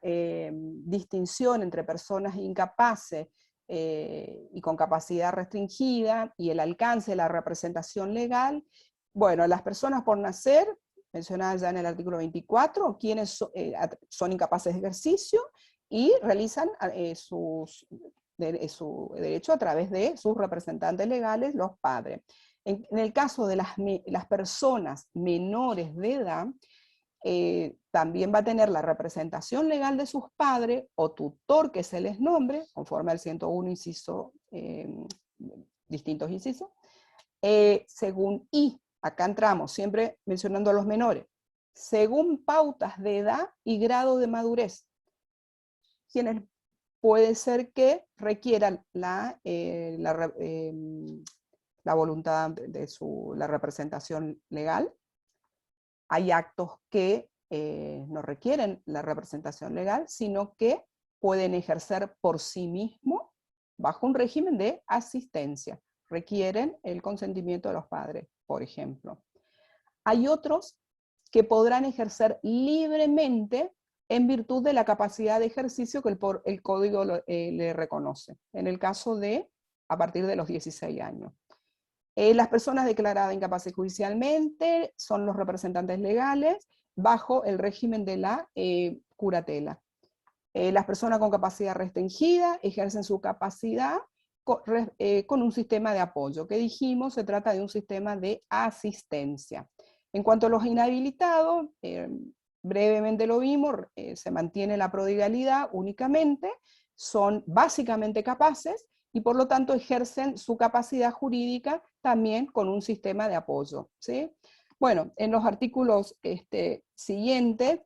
distinción entre personas incapaces y con capacidad restringida y el alcance de la representación legal. Bueno, las personas por nacer, mencionadas ya en el artículo 24, quienes son incapaces de ejercicio y realizan su derecho a través de sus representantes legales, los padres. En el caso de las personas menores de edad, también va a tener la representación legal de sus padres o tutor que se les nombre, conforme al 101 inciso, distintos incisos, según, y acá entramos, siempre mencionando a los menores, según pautas de edad y grado de madurez, quienes puede ser que requieran la voluntad de la representación legal. Hay actos que no requieren la representación legal, sino que pueden ejercer por sí mismos bajo un régimen de asistencia. Requieren el consentimiento de los padres, por ejemplo. Hay otros que podrán ejercer libremente en virtud de la capacidad de ejercicio que el código le reconoce, en el caso de a partir de los 16 años. Las personas declaradas incapaces judicialmente son los representantes legales bajo el régimen de la curatela. Las personas con capacidad restringida ejercen su capacidad con un sistema de apoyo. Que dijimos, se trata de un sistema de asistencia. En cuanto a los inhabilitados, brevemente lo vimos, se mantiene la prodigalidad únicamente, son básicamente capaces y por lo tanto ejercen su capacidad jurídica también con un sistema de apoyo, ¿sí? Bueno, en los artículos siguientes,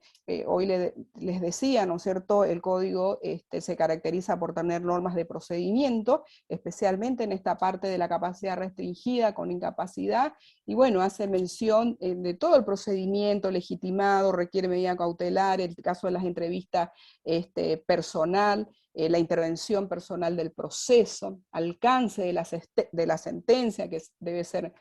hoy les decía, ¿no es cierto?, el código se caracteriza por tener normas de procedimiento, especialmente en esta parte de la capacidad restringida con incapacidad, y bueno, hace mención de todo el procedimiento legitimado, requiere medida cautelar, el caso de las entrevistas personal, la intervención personal del proceso, alcance de la sentencia, que debe ser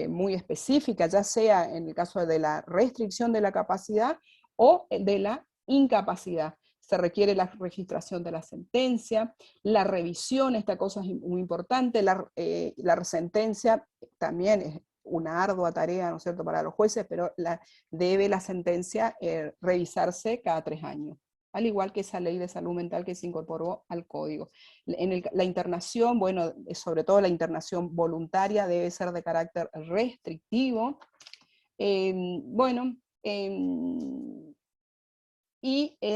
muy específica, ya sea en el caso de la restricción de la capacidad o de la incapacidad. Se requiere la registración de la sentencia, la revisión, esta cosa es muy importante, la sentencia también es una ardua tarea, ¿no es cierto?, para los jueces, pero debe la sentencia revisarse cada 3 años. Al igual que esa ley de salud mental que se incorporó al código. La internación, bueno, sobre todo la internación voluntaria, debe ser de carácter restrictivo. Y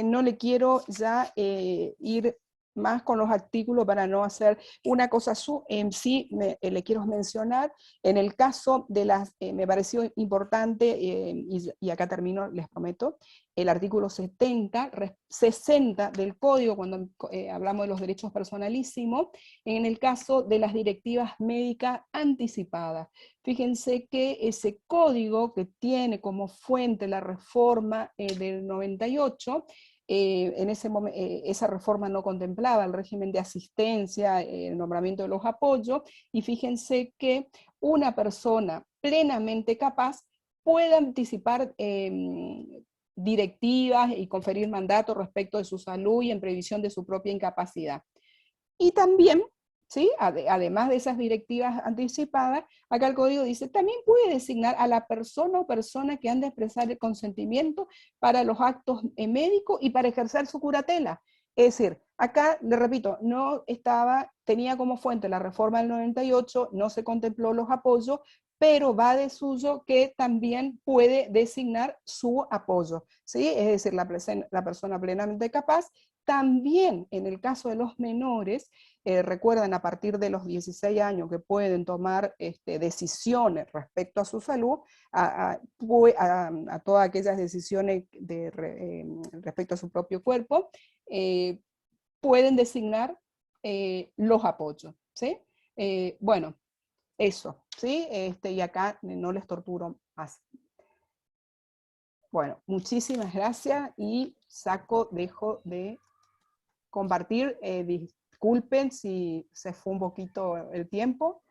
no le quiero ya ir más con los artículos para no hacer una cosa en sí, le quiero mencionar, en el caso de las, me pareció importante, y acá termino, les prometo, el artículo 60 del código, cuando hablamos de los derechos personalísimos, en el caso de las directivas médicas anticipadas. Fíjense que ese código que tiene como fuente la reforma del 98, en ese momento, esa reforma no contemplaba el régimen de asistencia, el nombramiento de los apoyos, y fíjense que una persona plenamente capaz puede anticipar directivas y conferir mandatos respecto de su salud y en previsión de su propia incapacidad. Y también ¿sí? Además de esas directivas anticipadas, acá el código dice, también puede designar a la persona o persona que han de expresar el consentimiento para los actos médicos y para ejercer su curatela. Es decir, acá, le repito, tenía como fuente la reforma del 98, no se contempló los apoyos, pero va de suyo que también puede designar su apoyo, ¿sí? Es decir, la persona plenamente capaz. También en el caso de los menores, recuerden a partir de los 16 años que pueden tomar decisiones respecto a su salud, a todas aquellas decisiones respecto a su propio cuerpo, pueden designar los apoyos, ¿sí? Bueno, eso, ¿sí? Y acá no les torturo más. Bueno, muchísimas gracias y dejo de compartir. Disculpen si se fue un poquito el tiempo.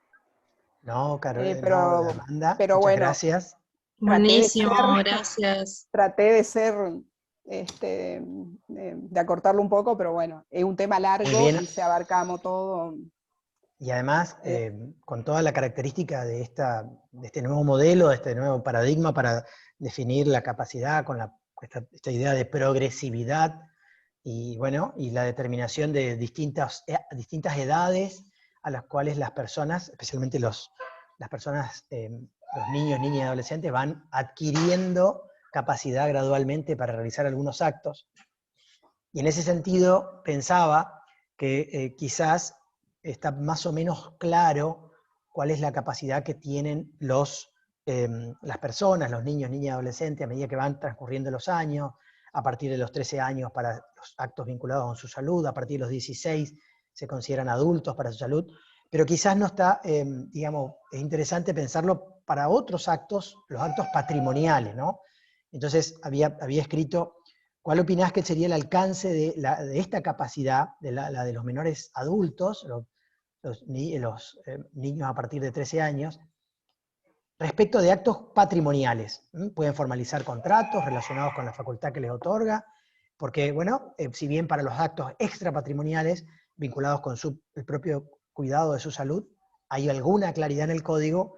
No, Carolina, no, Pero Amanda, pero muchas bueno, gracias. Buenísimo, gracias. traté de ser, de acortarlo un poco, pero bueno, es un tema Muy largo bien. y se abarcamos todo. Y además, con toda la característica de este nuevo modelo, de este nuevo paradigma para definir la capacidad, con esta idea de progresividad, y bueno, y la determinación de distintas edades a las cuales las personas, especialmente las personas, los niños, niñas y adolescentes, van adquiriendo capacidad gradualmente para realizar algunos actos. Y en ese sentido pensaba que quizás está más o menos claro cuál es la capacidad que tienen las personas, los niños, niñas y adolescentes, a medida que van transcurriendo los años, a partir de los 13 años para los actos vinculados con su salud, a partir de los 16 se consideran adultos para su salud, pero quizás no está, digamos, es interesante pensarlo para otros actos, los actos patrimoniales, ¿no? Entonces había escrito, ¿cuál opinás que sería el alcance de esta capacidad, la de los menores adultos, los niños a partir de 13 años, respecto de actos patrimoniales? Pueden formalizar contratos relacionados con la facultad que les otorga, porque, bueno, si bien para los actos extrapatrimoniales vinculados con el propio cuidado de su salud, hay alguna claridad en el código,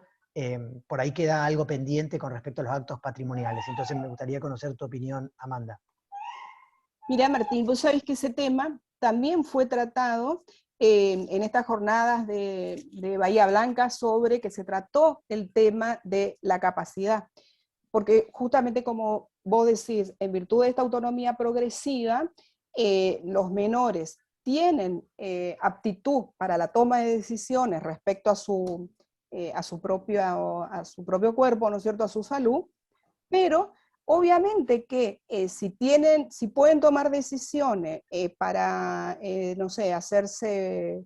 por ahí queda algo pendiente con respecto a los actos patrimoniales. Entonces me gustaría conocer tu opinión, Amanda. Mira, Martín, vos sabés que ese tema también fue tratado en estas jornadas de Bahía Blanca, sobre que se trató el tema de la capacidad. Porque justamente como vos decís, en virtud de esta autonomía progresiva, los menores tienen aptitud para la toma de decisiones respecto a su propio cuerpo, ¿no es cierto?, a su salud, pero obviamente que si pueden tomar decisiones para, no sé, hacerse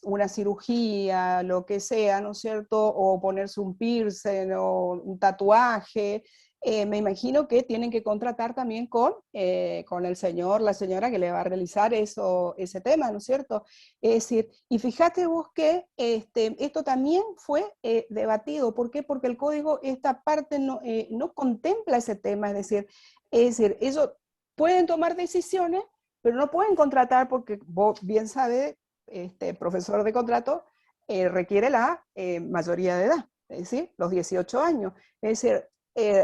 una cirugía, lo que sea, ¿no es cierto?, o ponerse un piercing o un tatuaje, me imagino que tienen que contratar también con el señor, la señora que le va a realizar ese tema, ¿no es cierto? Es decir, y fíjate vos que esto también fue debatido. ¿Por qué? Porque el código, esta parte no contempla ese tema, es decir, ellos pueden tomar decisiones, pero no pueden contratar porque vos bien sabés, profesor de contrato, requiere la mayoría de edad, es decir, los 18 años. Es decir,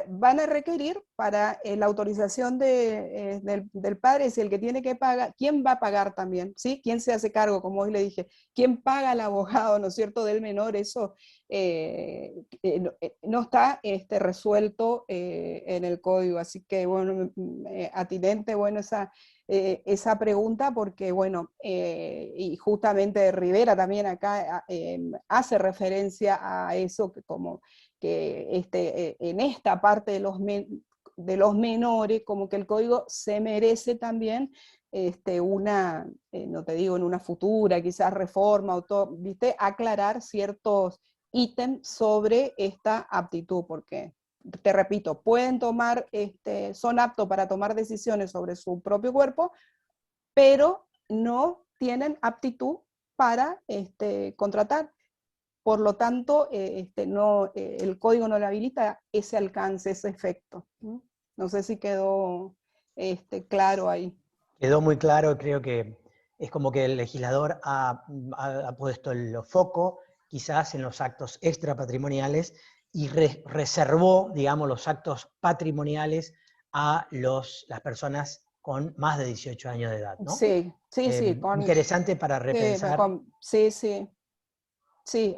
van a requerir para la autorización del padre, si el que tiene que pagar, ¿quién va a pagar también? ¿Sí? ¿Quién se hace cargo? Como hoy le dije, ¿quién paga al abogado, ¿no es cierto?, del menor? Eso no está resuelto en el código. Así que, bueno, atinente, bueno, esa pregunta, porque, bueno, y justamente Rivera también acá hace referencia a eso, que como que en esta parte de los menores, como que el código se merece también no te digo en una futura, quizás reforma, o todo, ¿viste?, aclarar ciertos ítems sobre esta aptitud, porque, te repito, son aptos para tomar decisiones sobre su propio cuerpo, pero no tienen aptitud para contratar. Por lo tanto, el código no le habilita ese alcance, ese efecto. No sé si quedó claro ahí. Quedó muy claro, creo que es como que el legislador ha puesto el foco quizás en los actos extrapatrimoniales y reservó, digamos, los actos patrimoniales a las personas con más de 18 años de edad, ¿no? Sí, sí, sí. Interesante para repensar. Sí, sí. Sí,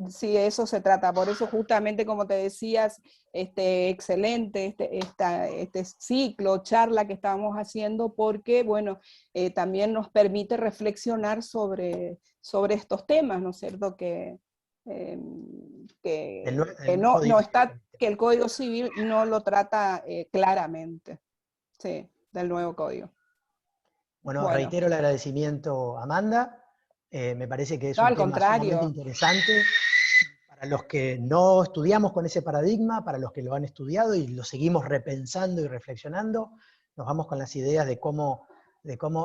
sí, eso se trata. Por eso justamente, como te decías, excelente este ciclo, charla que estábamos haciendo, porque, bueno, también nos permite reflexionar sobre estos temas, ¿no es cierto? Que el Código Civil no lo trata claramente, sí, del nuevo código. Bueno, reitero el agradecimiento, Amanda. Me parece que es un tema sumamente interesante para los que no estudiamos con ese paradigma, para los que lo han estudiado y lo seguimos repensando y reflexionando. Nos vamos con las ideas de cómo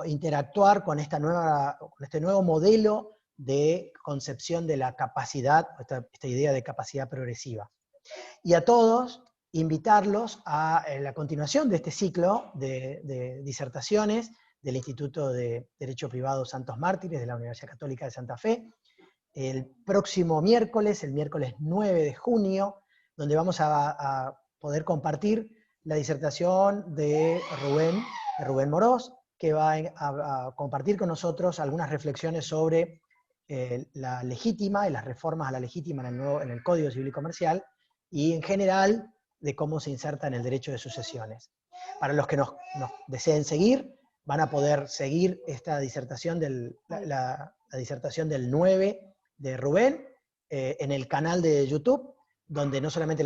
interactuar con este nuevo modelo de concepción de la capacidad, esta idea de capacidad progresiva. Y a todos, invitarlos a la continuación de este ciclo de disertaciones del Instituto de Derecho Privado Santos Mártires de la Universidad Católica de Santa Fe, el próximo miércoles, el miércoles 9 de junio, donde vamos a poder compartir la disertación de Rubén Morós, que va a compartir con nosotros algunas reflexiones sobre la legítima y las reformas a la legítima en el Código Civil y Comercial, y en general de cómo se inserta en el derecho de sucesiones. Para los que nos deseen seguir, van a poder seguir esta disertación la disertación del 9 de Rubén en el canal de YouTube, donde no solamente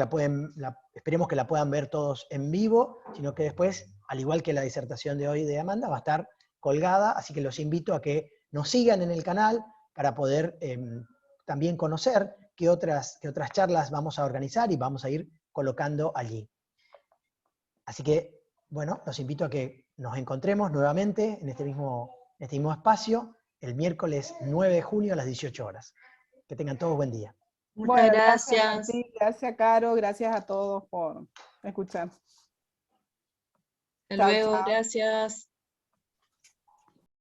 esperemos que la puedan ver todos en vivo, sino que después, al igual que la disertación de hoy de Amanda, va a estar colgada, así que los invito a que nos sigan en el canal para poder también conocer qué otras charlas vamos a organizar y vamos a ir colocando allí. Así que, bueno, los invito a que nos encontremos nuevamente en este mismo espacio el miércoles 9 de junio a las 18 horas. Que tengan todos buen día. Muchas gracias. Martín, gracias, Caro, gracias a todos por escuchar. Hasta luego, gracias.